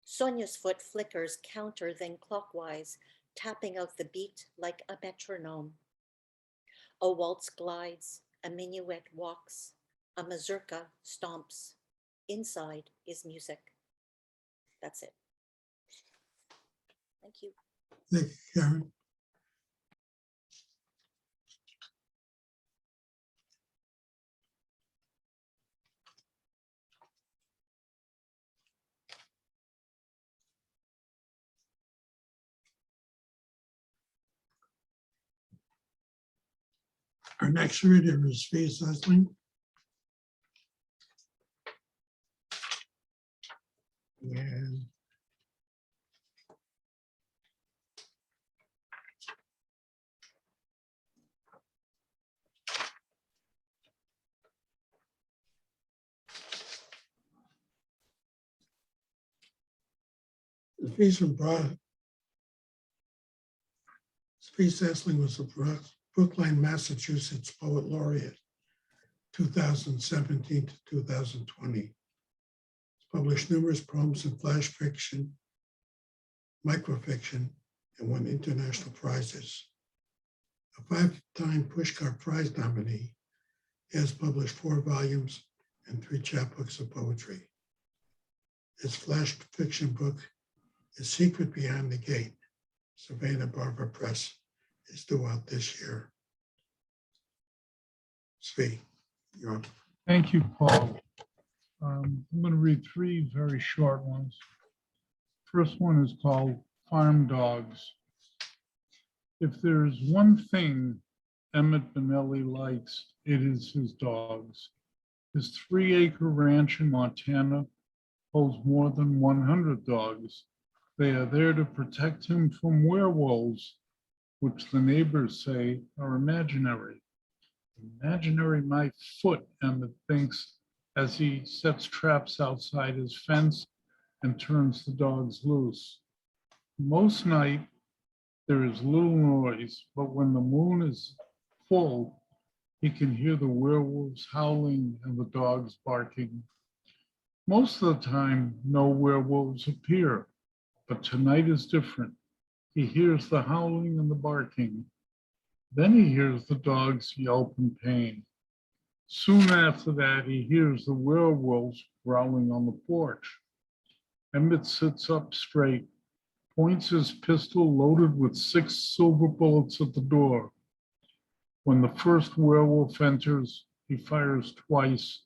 Sonia's foot flickers counter, then clockwise, tapping out the beat like a metronome. A waltz glides, a minuet walks, a mazurka stomps. Inside is music. That's it. Thank you. Thank you, Karen. Our next reader is Faith Esling. And the piece from Faith Esling was a Brookline, Massachusetts Poet Laureate, 2017 to 2020. It's published numerous poems and flash fiction, microfiction, and won international prizes. A 5-time Pushcart Prize nominee, he has published 4 volumes and 3 chapbooks of poetry. His flash fiction book is Secret Beyond the Gate, Savannah Barbara Press, is due out this year. Svi, you're up. Thank you, Paul. I'm going to read 3 very short ones. First one is called Farm Dogs. If there's one thing Emmett Benelli likes, it is his dogs. His 3-acre ranch in Montana holds more than 100 dogs. They are there to protect him from werewolves, which the neighbors say are imaginary. Imaginary my foot, Emmett thinks, as he sets traps outside his fence and turns the dogs loose. Most night, there is little noise, but when the moon is full, he can hear the werewolves howling and the dogs barking. Most of the time, no werewolves appear, but tonight is different. He hears the howling and the barking. Then he hears the dogs yelp in pain. Soon after that, he hears the werewolves growling on the porch. Emmett sits up straight, points his pistol loaded with 6 silver bullets at the door. When the first werewolf enters, he fires twice,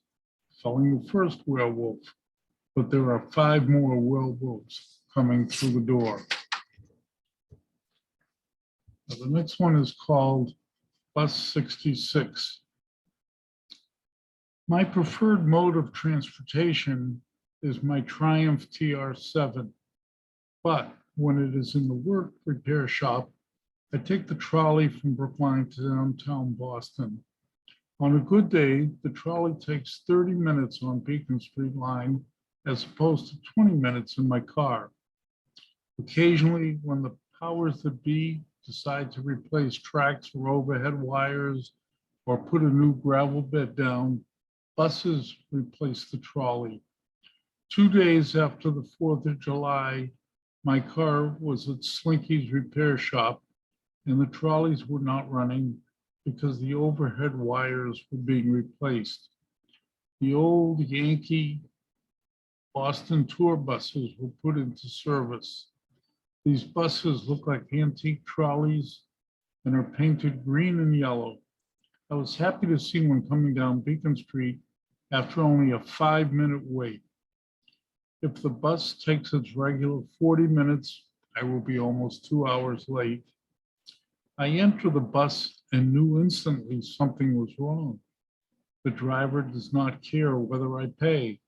killing the first werewolf. But there are 5 more werewolves coming through the door. Now, the next one is called Bus 66. My preferred mode of transportation is my Triumph TR7. But when it is in the work repair shop, I take the trolley from Brookline to downtown Boston. On a good day, the trolley takes 30 minutes on Beacon Street line as opposed to 20 minutes in my car. Occasionally, when the powers that be decide to replace tracks or overhead wires, or put a new gravel bed down, buses replace the trolley. 2 days after the 4th of July, my car was at Slinky's repair shop and the trolleys were not running because the overhead wires were being replaced. The old Yankee Boston tour buses were put into service. These buses look like antique trolleys and are painted green and yellow. I was happy to see one coming down Beacon Street after only a 5-minute wait. If the bus takes its regular 40 minutes, I will be almost 2 hours late. I enter the bus and knew instantly something was wrong. The driver does not care whether I pay.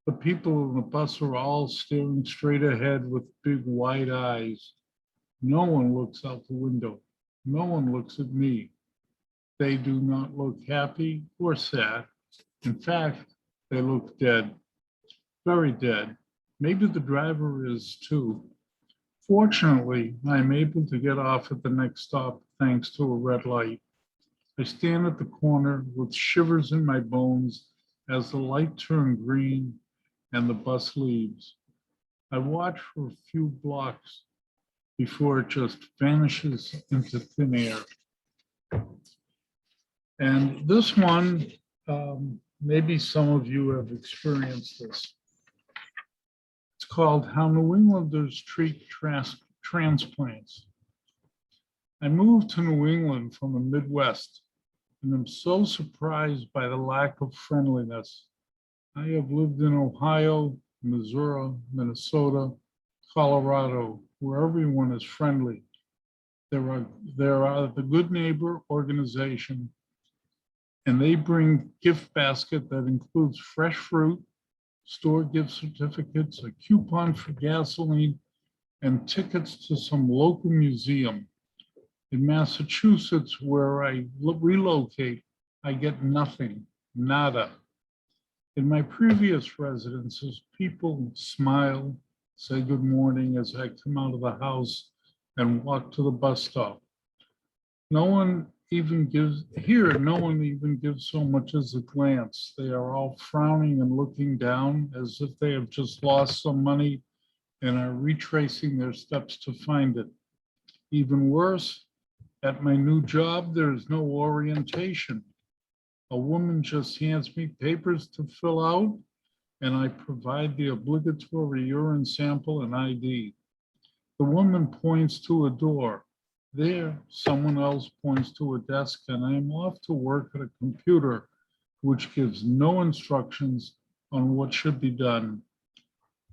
The people in the bus are all staring straight ahead with big wide eyes. No one looks out the window. No one looks at me. They do not look happy or sad. In fact, they look dead, very dead. Maybe the driver is too. Fortunately, I'm able to get off at the next stop thanks to a red light. I stand at the corner with shivers in my bones as the light turns green and the bus leaves. I watch for a few blocks before it just vanishes into thin air. And this one, maybe some of you have experienced this. It's called How New Englanders Treat Transplants. I moved to New England from the Midwest, and I'm so surprised by the lack of friendliness. I have lived in Ohio, Missouri, Minnesota, Colorado, where everyone is friendly. There are the Good Neighbor organization, and they bring gift basket that includes fresh fruit, store gift certificates, a coupon for gasoline, and tickets to some local museum. In Massachusetts, where I relocate, I get nothing, nada. In my previous residences, people smile, say good morning as I come out of the house and walk to the bus stop. No one even gives so much as a glance. They are all frowning and looking down as if they have just lost some money and are retracing their steps to find it. Even worse, at my new job, there is no orientation. A woman just hands me papers to fill out, and I provide the obligatory urine sample and ID. The woman points to a door. There, someone else points to a desk, and I am off to work at a computer, which gives no instructions on what should be done.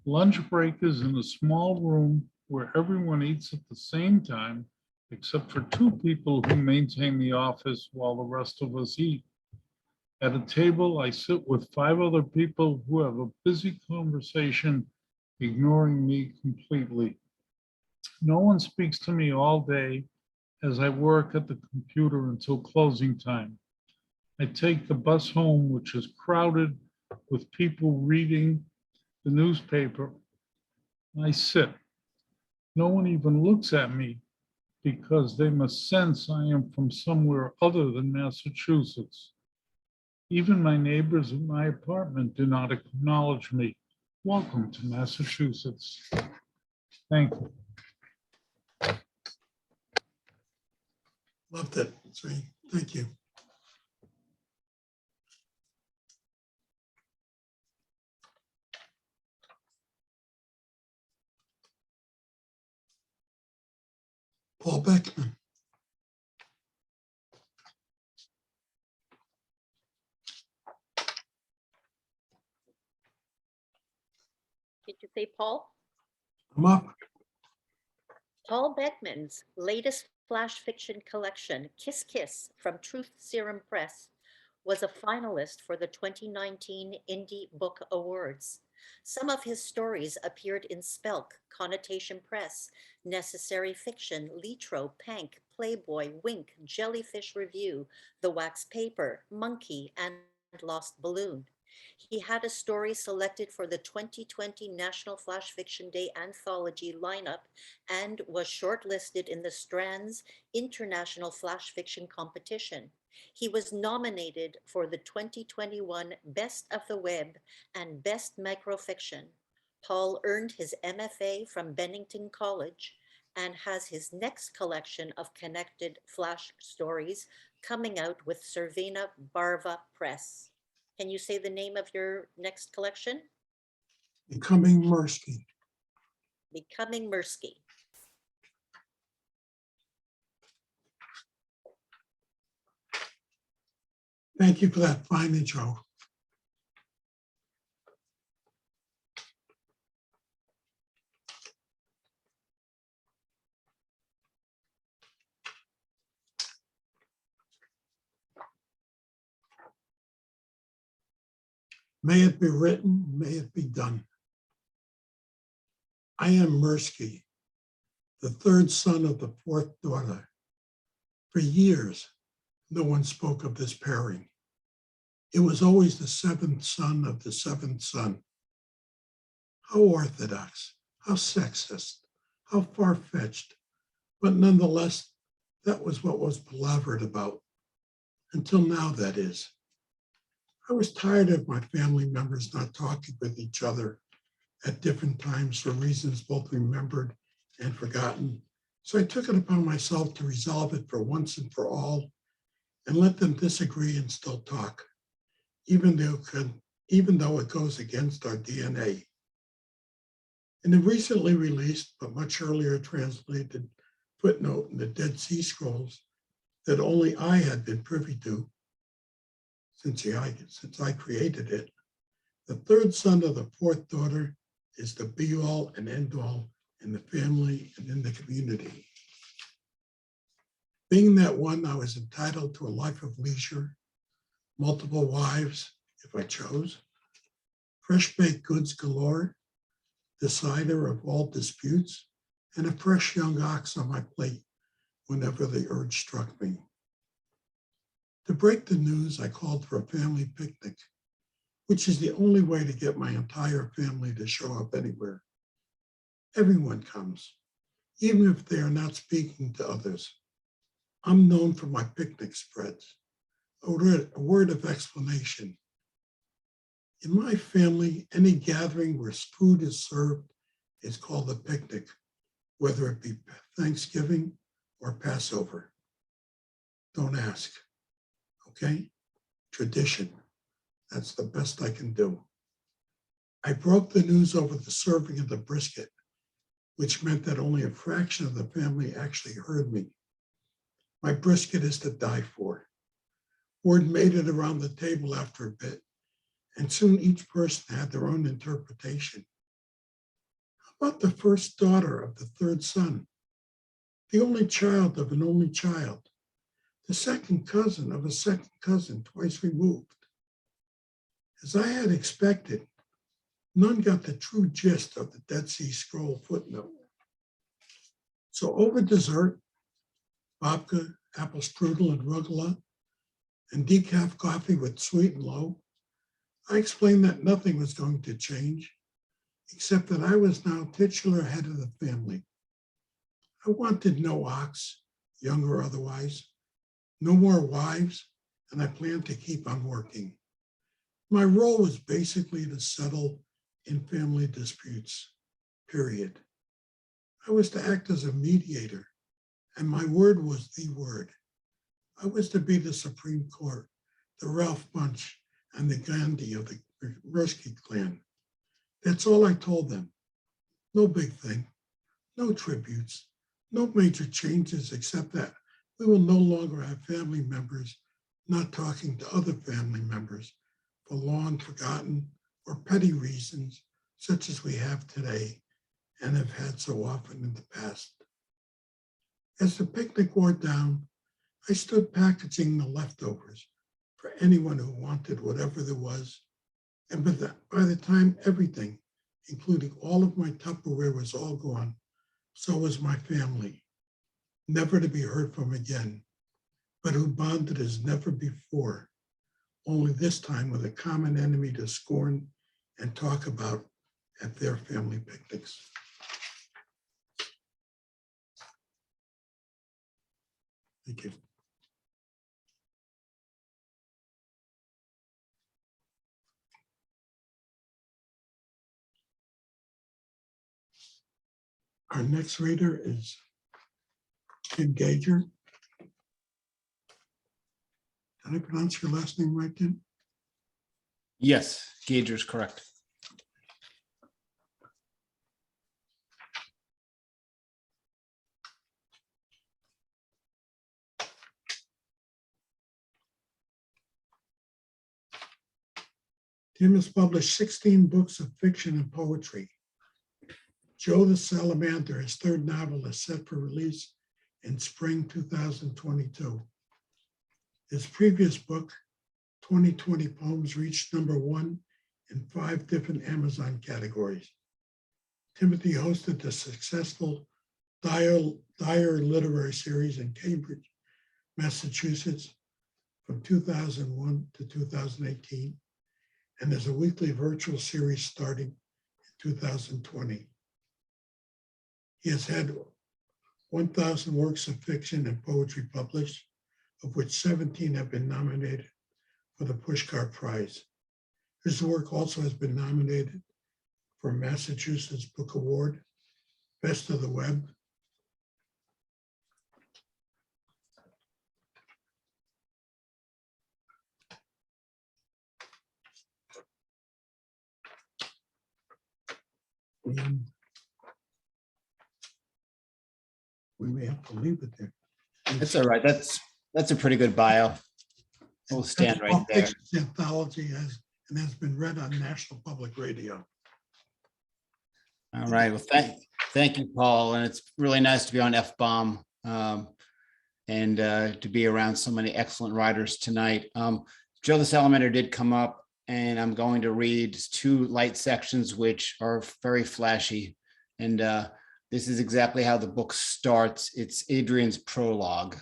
Lunch break is in a small room where everyone eats at the same time, except for 2 people who maintain the office while the rest of us eat. At a table, I sit with 5 other people who have a busy conversation, ignoring me completely. No one speaks to me all day as I work at the computer until closing time. I take the bus home, which is crowded with people reading the newspaper. I sit. No one even looks at me because they must sense I am from somewhere other than Massachusetts. Even my neighbors in my apartment do not acknowledge me. Welcome to Massachusetts. Thank you. Loved it. Thank you. Paul Beckman. Did you say Paul? I'm up. Paul Beckman's latest flash fiction collection, Kiss Kiss from Truth Serum Press, was a finalist for the 2019 Indie Book Awards. Some of his stories appeared in Spelk, Connotation Press, Necessary Fiction, Litro, Pank, Playboy, Wink, Jellyfish Review, The Wax Paper, Monkey, and Lost Balloon. He had a story selected for the 2020 National Flash Fiction Day anthology lineup and was shortlisted in the Strand's International Flash Fiction Competition. He was nominated for the 2021 Best of the Web and Best Microfiction. Paul earned his MFA from Bennington College and has his next collection of connected flash stories coming out with Cervena Barva Press. Can you say the name of your next collection? Becoming Mirsky. Becoming Mirsky. Thank you for that fine intro. May it be written, may it be done. I am Mirsky, the third son of the fourth daughter. For years, no one spoke of this pairing. It was always the seventh son of the seventh son. How orthodox, how sexist, how far-fetched, but nonetheless, that was what was palavered about. Until now, that is. I was tired of my family members not talking with each other at different times for reasons both remembered and forgotten. So I took it upon myself to resolve it for once and for all and let them disagree and still talk, even though it goes against our DNA. In the recently released, but much earlier translated footnote in the Dead Sea Scrolls that only I had been privy to since I created it, the third son of the fourth daughter is the be-all and end-all in the family and in the community. Being that one, I was entitled to a life of leisure, multiple wives, if I chose, fresh baked goods galore, decider of all disputes, and a fresh young ox on my plate whenever the urge struck me. To break the news, I called for a family picnic, which is the only way to get my entire family to show up anywhere. Everyone comes, even if they are not speaking to others. I'm known for my picnic spreads, a word of explanation. In my family, any gathering where food is served is called a picnic, whether it be Thanksgiving or Passover. Don't ask, okay? Tradition, that's the best I can do. I broke the news over the serving of the brisket, which meant that only a fraction of the family actually heard me. My brisket is to die for. Word made it around the table after a bit, and soon each person had their own interpretation. How about the first daughter of the third son, the only child of an only child, the second cousin of a second cousin twice removed? As I had expected, none got the true gist of the Dead Sea Scroll footnote. So over dessert, babka, apple strudel, and rugula, and decaf coffee with sweet and low, I explained that nothing was going to change, except that I was now titular head of the family. I wanted no ox, young or otherwise, no more wives, and I planned to keep on working. My role was basically to settle in family disputes, period. I was to act as a mediator, and my word was the word. I was to be the Supreme Court, the Ralph Bunche, and the Gandhi of the Mirsky clan. That's all I told them. No big thing, no tributes, no major changes except that we will no longer have family members not talking to other family members for long forgotten or petty reasons such as we have today and have had so often in the past. As the picnic wore down, I stood packaging the leftovers for anyone who wanted whatever there was. And by the time everything, including all of my Tupperware, was all gone, so was my family, never to be heard from again, but who bonded as never before, only this time with a common enemy to scorn and talk about at their family picnics. Thank you. Our next reader is Tim Gager. Did I pronounce your last name right, Tim? Yes, Gager is correct. Tim has published 16 books of fiction and poetry. Joe the Salamander, his third novel, is set for release in spring 2022. His previous book, 2020 Poems, reached #1 in 5 different Amazon categories. Timothy hosted the successful Dyer Literary Series in Cambridge, Massachusetts from 2001 to 2018, and there's a weekly virtual series starting in 2020. He has had 1,000 works of fiction and poetry published, of which 17 have been nominated for the Pushcart Prize. His work also has been nominated for Massachusetts Book Award, Best of the Web, and we may have to leave it there. That's all right. That's a pretty good bio. We'll stand right there. Fiction's anthology and has been read on National Public Radio. All right. Well, thank you, Paul. And it's really nice to be on FBomb and to be around so many excellent writers tonight. Joe the Salamander did come up, and I'm going to read 2 light sections, which are very flashy. And this is exactly how the book starts. It's Adrian's prologue.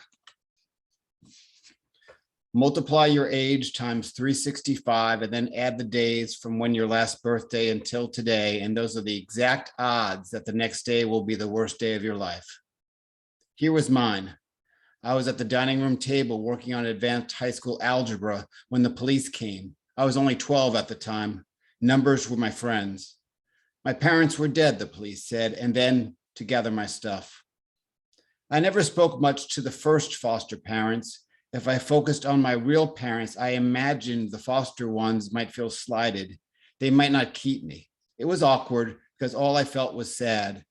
Multiply your age times 365 and then add the days from when your last birthday until today. And those are the exact odds that the next day will be the worst day of your life. Here was mine. I was at the dining room table working on advanced high school algebra when the police came. I was only 12 at the time. Numbers were my friends. My parents were dead, the police said, and then to gather my stuff. I never spoke much to the first foster parents. If I focused on my real parents, I imagined the foster ones might feel slighted. They might not keep me. It was awkward because all I felt was sad.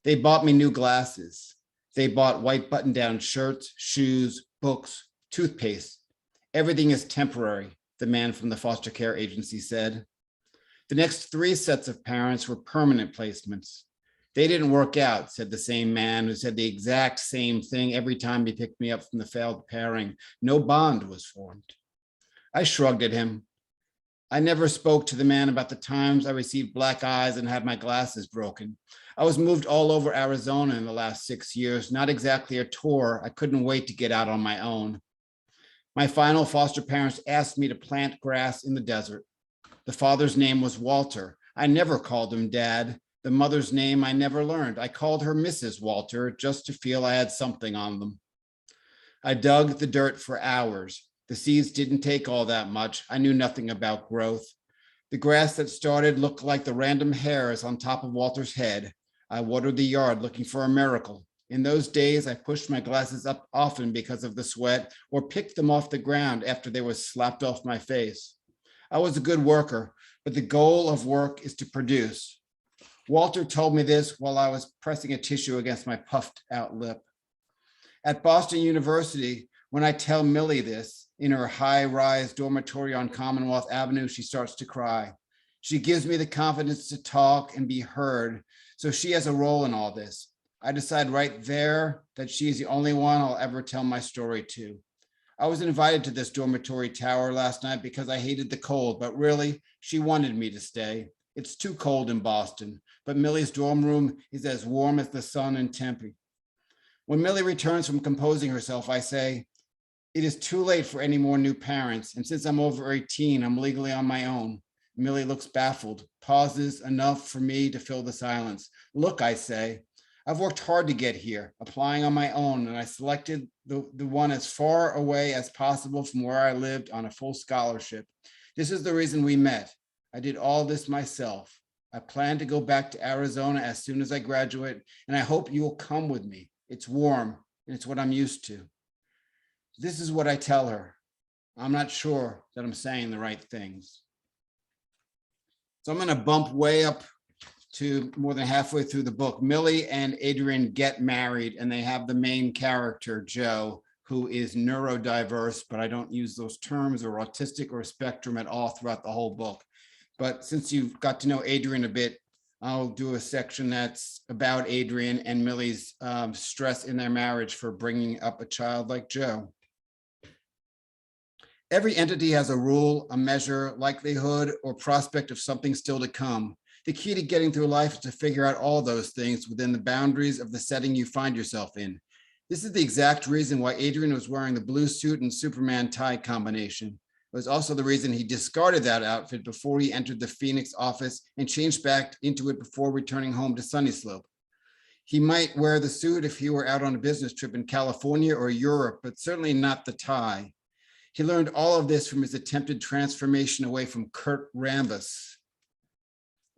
They bought me new glasses. They bought white button-down shirts, shoes, books, toothpaste. Everything is temporary, the man from the foster care agency said. The next 3 sets of parents were permanent placements. They didn't work out, said the same man who said the exact same thing every time he picked me up from the failed pairing. No bond was formed. I shrugged at him. I never spoke to the man about the times I received black eyes and had my glasses broken. I was moved all over Arizona in the last 6 years, not exactly a tour. I couldn't wait to get out on my own. My final foster parents asked me to plant grass in the desert. The father's name was Walter. I never called him Dad. The mother's name I never learned. I called her Mrs. Walter just to feel I had something on them. I dug the dirt for hours. The seeds didn't take all that much. I knew nothing about growth. The grass that started looked like the random hairs on top of Walter's head. I watered the yard looking for a miracle. In those days, I pushed my glasses up often because of the sweat or picked them off the ground after they were slapped off my face. I was a good worker, but the goal of work is to produce. Walter told me this while I was pressing a tissue against my puffed out lip. At Boston University, when I tell Millie this, in her high-rise dormitory on Commonwealth Avenue, she starts to cry. She gives me the confidence to talk and be heard, so she has a role in all this. I decide right there that she is the only one I'll ever tell my story to. I was invited to this dormitory tower last night because I hated the cold, but really, she wanted me to stay. It's too cold in Boston, but Millie's dorm room is as warm as the sun in Tempe. When Millie returns from composing herself, I say, It is too late for any more new parents, and since I'm over 18, I'm legally on my own. Millie looks baffled, pauses enough for me to fill the silence. Look, I say, I've worked hard to get here, applying on my own, and I selected the one as far away as possible from where I lived on a full scholarship. This is the reason we met. I did all this myself. I plan to go back to Arizona as soon as I graduate, and I hope you will come with me. It's warm, and it's what I'm used to. This is what I tell her. I'm not sure that I'm saying the right things. So I'm going to bump way up to more than halfway through the book. Millie and Adrian get married, and they have the main character, Joe, who is neurodiverse, but I don't use those terms, or autistic or spectrum at all throughout the whole book. But since you've got to know Adrian a bit, I'll do a section that's about Adrian and Millie's stress in their marriage for bringing up a child like Joe. Every entity has a rule, a measure, likelihood, or prospect of something still to come. The key to getting through life is to figure out all those things within the boundaries of the setting you find yourself in. This is the exact reason why Adrian was wearing the blue suit and Superman tie combination. It was also the reason he discarded that outfit before he entered the Phoenix office and changed back into it before returning home to Sunny Slope. He might wear the suit if he were out on a business trip in California or Europe, but certainly not the tie. He learned all of this from his attempted transformation away from Kurt Rambis.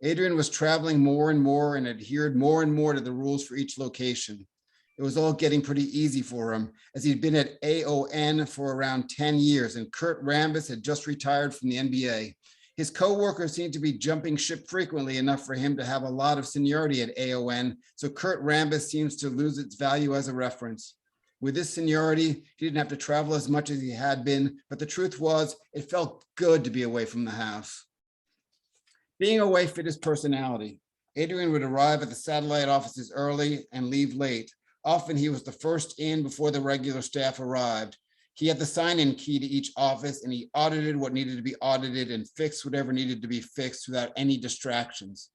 Adrian was traveling more and more and adhered more and more to the rules for each location. It was all getting pretty easy for him, as he'd been at AON for around 10 years, and Kurt Rambis had just retired from the NBA. His co-workers seemed to be jumping ship frequently enough for him to have a lot of seniority at AON, so Kurt Rambis seems to lose its value as a reference. With this seniority, he didn't have to travel as much as he had been, but the truth was, it felt good to be away from the house. Being away fit his personality. Adrian would arrive at the satellite offices early and leave late. Often he was the first in before the regular staff arrived. He had the sign-in key to each office, and he audited what needed to be audited and fixed whatever needed to be fixed without any distractions.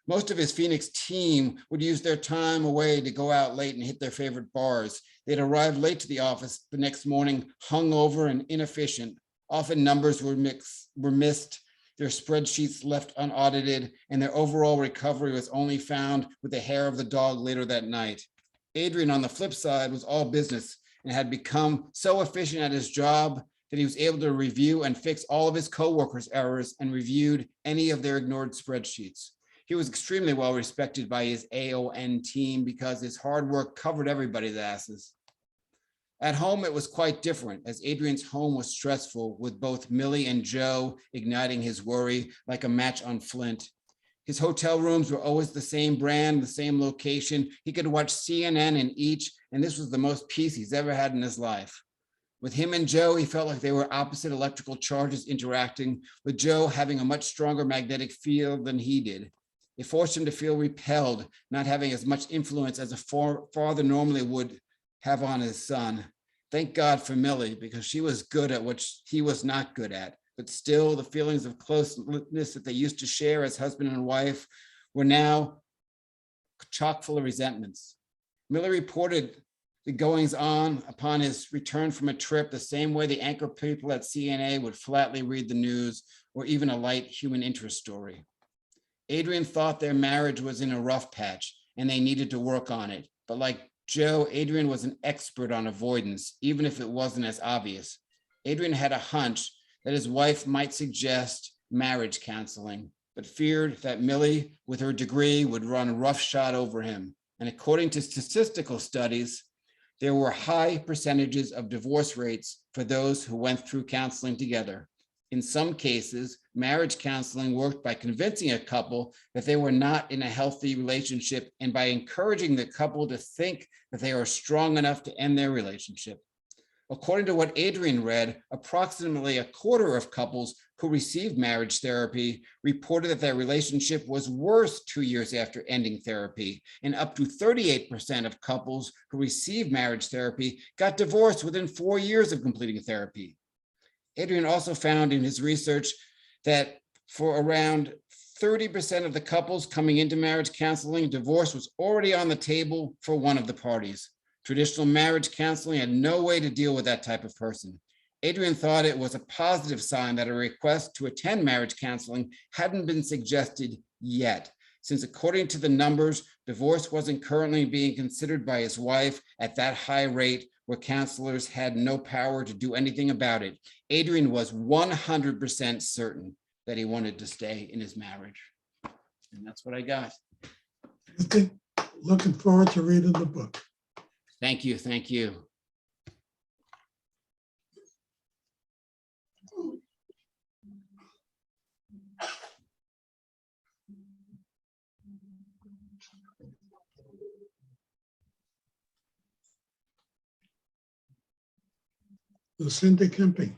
Most of his Phoenix team would use their time away to go out late and hit their favorite bars. They'd arrive late to the office the next morning, hungover and inefficient. Often numbers were missed, their spreadsheets left unaudited, and their overall recovery was only found with the hair of the dog later that night. Adrian, on the flip side, was all business and had become so efficient at his job that he was able to review and fix all of his coworkers' errors and reviewed any of their ignored spreadsheets. He was extremely well respected by his AON team because his hard work covered everybody's asses. At home, it was quite different, as Adrian's home was stressful, with both Millie and Joe igniting his worry like a match on flint. His hotel rooms were always the same brand, the same location. He could watch CNN in each, and this was the most peace he's ever had in his life. With him and Joe, he felt like they were opposite electrical charges interacting, with Joe having a much stronger magnetic field than he did. It forced him to feel repelled, not having as much influence as a father normally would have on his son. Thank God for Millie, because she was good at what he was not good at. But still, the feelings of closeness that they used to share as husband and wife were now chock full of resentments. Millie reported the goings on upon his return from a trip the same way the anchor people at CNA would flatly read the news or even a light human interest story. Adrian thought their marriage was in a rough patch and they needed to work on it. But like Joe, Adrian was an expert on avoidance, even if it wasn't as obvious. Adrian had a hunch that his wife might suggest marriage counseling, but feared that Millie, with her degree, would run roughshod over him. And according to statistical studies, there were high percentages of divorce rates for those who went through counseling together. In some cases, marriage counseling worked by convincing a couple that they were not in a healthy relationship and by encouraging the couple to think that they are strong enough to end their relationship. According to what Adrian read, approximately a quarter of couples who received marriage therapy reported that their relationship was worse 2 years after ending therapy, and up to 38% of couples who received marriage therapy got divorced within 4 years of completing therapy. Adrian also found in his research that for around 30% of the couples coming into marriage counseling, divorce was already on the table for one of the parties. Traditional marriage counseling had no way to deal with that type of person. Adrian thought it was a positive sign that a request to attend marriage counseling hadn't been suggested yet, since according to the numbers, divorce wasn't currently being considered by his wife at that high rate where counselors had no power to do anything about it. Adrian was 100% certain that he wanted to stay in his marriage. And that's what I got. Looking forward to reading the book. Thank you, thank you. Lucinda Kemping.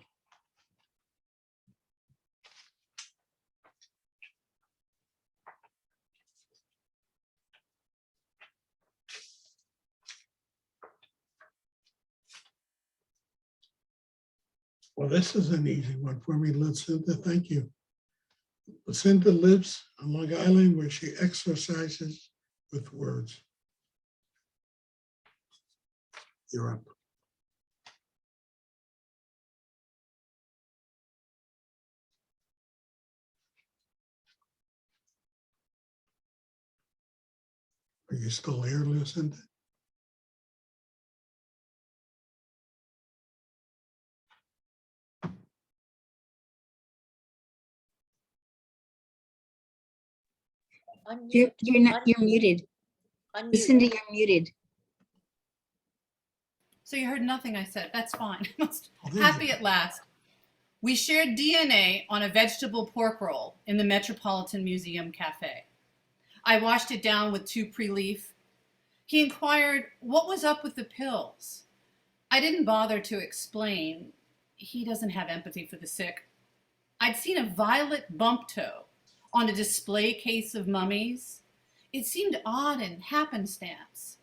Well, this is an easy one for me, Lucinda. Thank you. Lucinda lives on Long Island where she exercises with words. You're up. Are you still here, Lucinda? Unmute, You're muted. unmute. Lucinda, you're muted. So you heard nothing I said. That's fine. Oh, there you Happy go. at last. We shared DNA on a vegetable pork roll in the Metropolitan Museum Cafe. I washed it down with 2 pre-leaf. He inquired what was up with the pills. I didn't bother to explain. He doesn't have empathy for the sick. I'd seen a violet bump toe on a display case of mummies. It seemed odd and happenstance.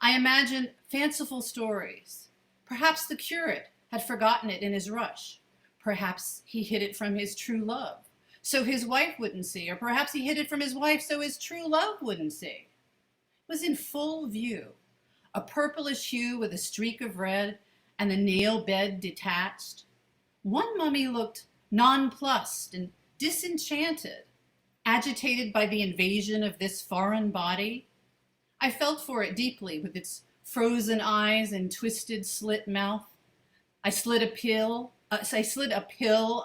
I imagined fanciful stories. Perhaps the curate had forgotten it in his rush. Perhaps he hid it from his true love, so his wife wouldn't see, or perhaps he hid it from his wife so his true love wouldn't see. It was in full view, a purplish hue with a streak of red and the nail bed detached. One mummy looked nonplussed and disenchanted, agitated by the invasion of this foreign body. I felt for it deeply with its frozen eyes and twisted slit mouth. I slid a pill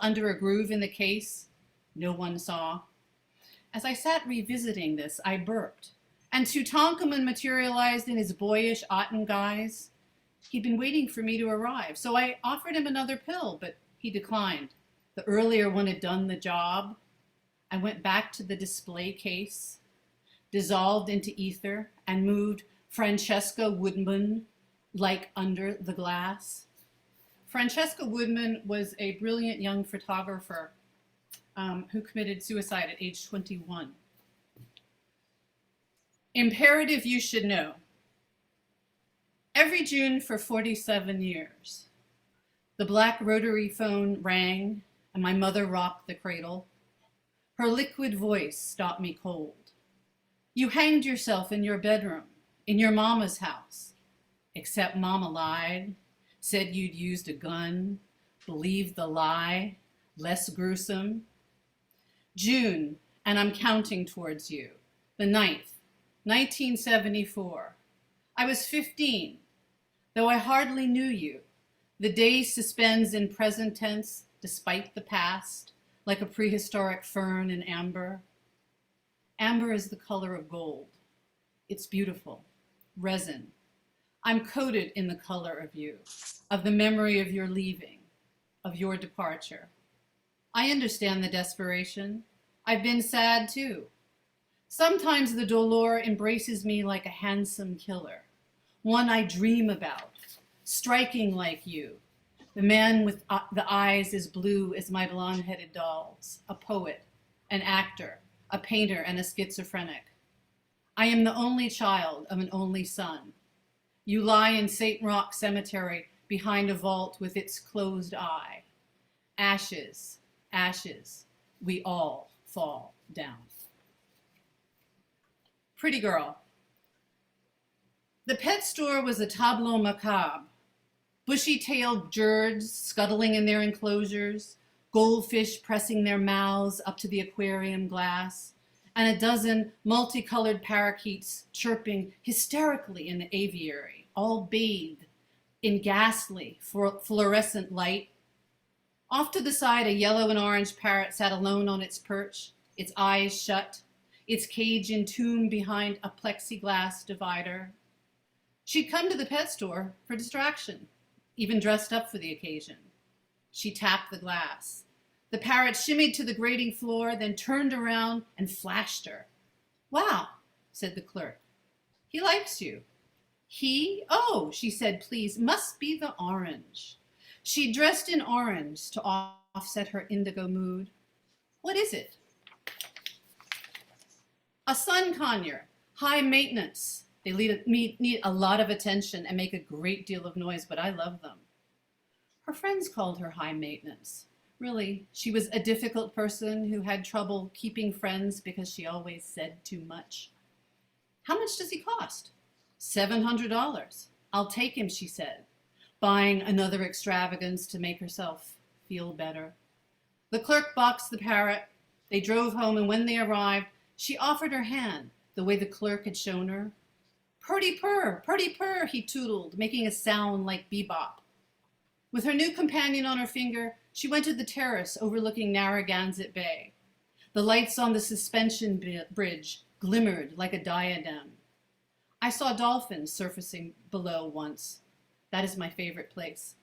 under a groove in the case. No one saw. As I sat revisiting this, I burped, and Tutankhamun materialized in his boyish Aten guise. He'd been waiting for me to arrive, so I offered him another pill, but he declined. The earlier one had done the job. I went back to the display case, dissolved into ether, and moved Francesca Woodman like under the glass. Francesca Woodman was a brilliant young photographer who committed suicide at age 21. Imperative you should know. Every June for 47 years, the black rotary phone rang and my mother rocked the cradle. Her liquid voice stopped me cold. You hanged yourself in your bedroom, in your mama's house, except mama lied, said you'd used a gun, believed the lie, less gruesome. June, and I'm counting towards you, the 9th, 1974. I was 15, though I hardly knew you. The day suspends in present tense despite the past, like a prehistoric fern in amber. Amber is the color of gold. It's beautiful, resin. I'm coated in the color of you, of the memory of your leaving, of your departure. I understand the desperation. I've been sad too. Sometimes the dolor embraces me like a handsome killer, one I dream about, striking like you, the man with the eyes as blue as my blonde-headed dolls, a poet, an actor, a painter, and a schizophrenic. I am the only child of an only son. You lie in St. Roch Cemetery behind a vault with its closed eye. Ashes, ashes, we all fall down. Pretty girl. The pet store was a tableau macabre. Bushy-tailed jerds scuttling in their enclosures, goldfish pressing their mouths up to the aquarium glass, and a dozen multicolored parakeets chirping hysterically in the aviary, all bathed in ghastly fluorescent light. Off to the side, a yellow and orange parrot sat alone on its perch, its eyes shut, its cage entombed behind a plexiglass divider. She'd come to the pet store for distraction, even dressed up for the occasion. She tapped the glass. The parrot shimmied to the grating floor, then turned around and flashed her. "Wow," said the clerk. "He likes you." "He? Oh," she said, pleased. "Must be the orange." She dressed in orange to offset her indigo mood. "What is it?" "A sun conure, high maintenance. They need a lot of attention and make a great deal of noise, but I love them." Her friends called her high maintenance. Really, she was a difficult person who had trouble keeping friends because she always said too much. "How much does he cost?" $700. "I'll take him," she said, buying another extravagance to make herself feel better. The clerk boxed the parrot. They drove home, and when they arrived, she offered her hand the way the clerk had shown her. Purdy purr, he tootled, making a sound like bebop. With her new companion on her finger, she went to the terrace overlooking Narragansett Bay. The lights on the suspension bridge glimmered like a diadem. I saw dolphins surfacing below once. That is my favorite place.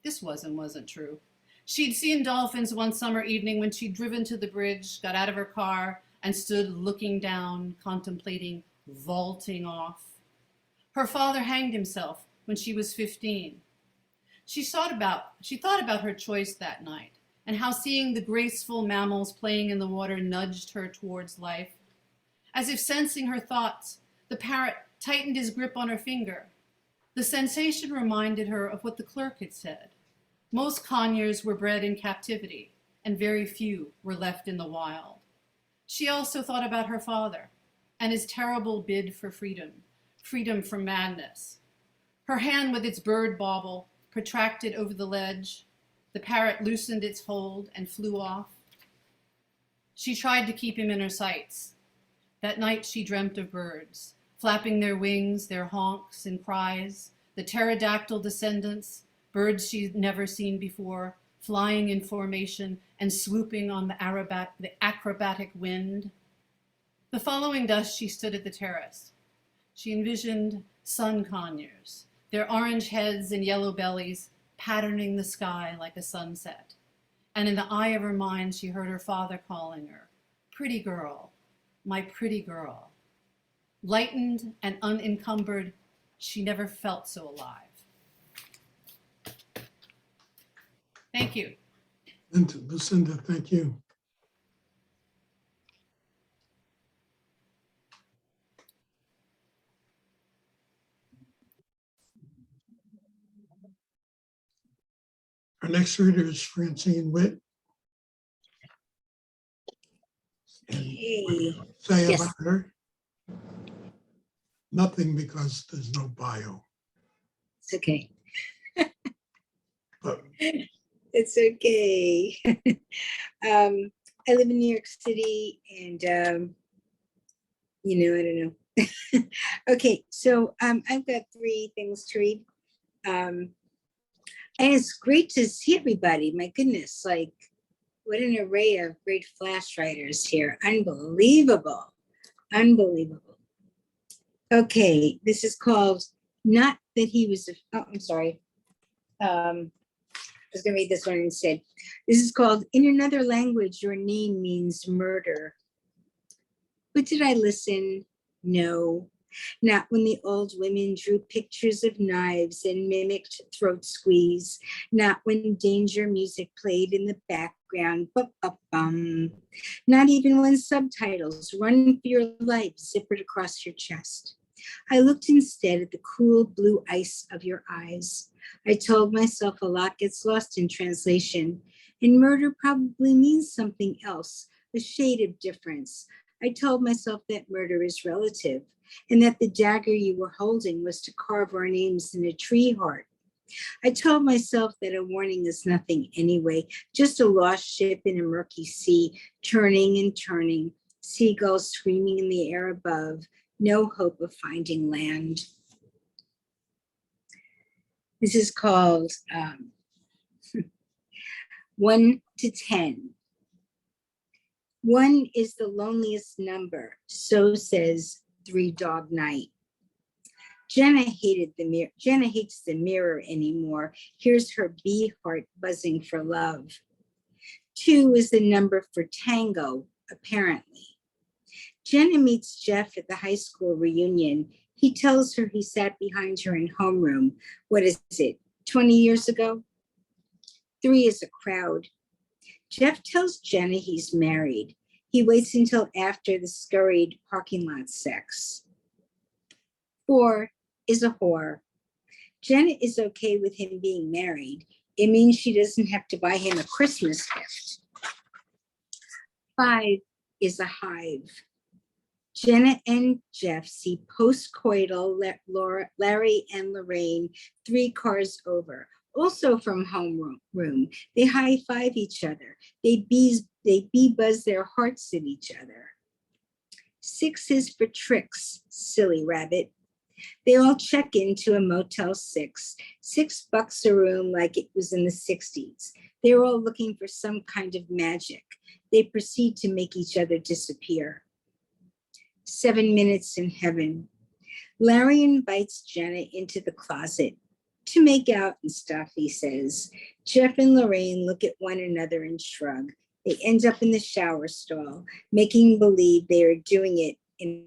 This wasn't true. She'd seen dolphins one summer evening when she'd driven to the bridge, got out of her car, and stood looking down, contemplating vaulting off. Her father hanged himself when she was 15. She thought about her choice that night and how seeing the graceful mammals playing in the water nudged her towards life. As if sensing her thoughts, the parrot tightened his grip on her finger. The sensation reminded her of what the clerk had said. Most conures were bred in captivity, and very few were left in the wild. She also thought about her father and his terrible bid for freedom from madness. Her hand with its bird bauble protracted over the ledge. The parrot loosened its hold and flew off. She tried to keep him in her sights. That night she dreamt of birds, flapping their wings, their honks and cries, the pterodactyl descendants, birds she'd never seen before, flying in formation and swooping on the acrobatic wind. The following dusk she stood at the terrace. She envisioned sun conures, their orange heads and yellow bellies patterning the sky like a sunset. And in the eye of her mind, she heard her father calling her, "Pretty girl, my pretty girl." Lightened and unencumbered, she never felt so alive. Thank you. Lucinda, thank you. Our next reader is Francine Witt. And Hey, say yes. about her? Nothing, because there's no bio. It's okay. But It's okay. I live in New York City, and I don't know. Okay, so I've got 3 things to read. And it's great to see everybody. My goodness, like what an array of great flash writers here. Unbelievable. Unbelievable. Okay, this is called Not That He Was I'm sorry. I was gonna read this one instead. This is called In Another Language, Your Name Means Murder. But did I listen? No. Not when the old women drew pictures of knives and mimicked throat squeeze. Not when danger music played in the background. Bum. Not even when subtitles, "Run for your life," zippered across your chest. I looked instead at the cool blue ice of your eyes. I told myself a lot gets lost in translation, and murder probably means something else, a shade of difference, I told myself that murder is relative and that the dagger you were holding was to carve our names in a tree heart. I told myself that a warning is nothing anyway, just a lost ship in a murky sea, turning and turning, seagulls screaming in the air above, no hope of finding land. This is called 1 to 10. 1 is the loneliest number, so says 3 Dog Night. Jenna hated the mirror. Jenna hates the mirror anymore. Here's her bee heart buzzing for love. 2 is the number for tango, apparently. Jenna meets Jeff at the high school reunion. He tells her he sat behind her in homeroom. What is it, 20 years ago? 3 is a crowd. Jeff tells Jenna he's married. He waits until after the scurried parking lot sex. 4 is a whore. Jenna is okay with him being married. It means she doesn't have to buy him a Christmas gift. 5 is a hive. Jenna and Jeff see post-coital Larry and Lorraine 3 cars over, also from homeroom. They high-five each other. They bee-buzz their hearts at each other. 6 is for tricks, silly rabbit. They all check into a Motel 6, $6 a room like it was in the 60s. They're all looking for some kind of magic. They proceed to make each other disappear. 7 minutes in heaven. Larry invites Jenna into the closet to make out and stuff, he says. Jeff and Lorraine look at one another and shrug. They end up in the shower stall, making believe they are doing it in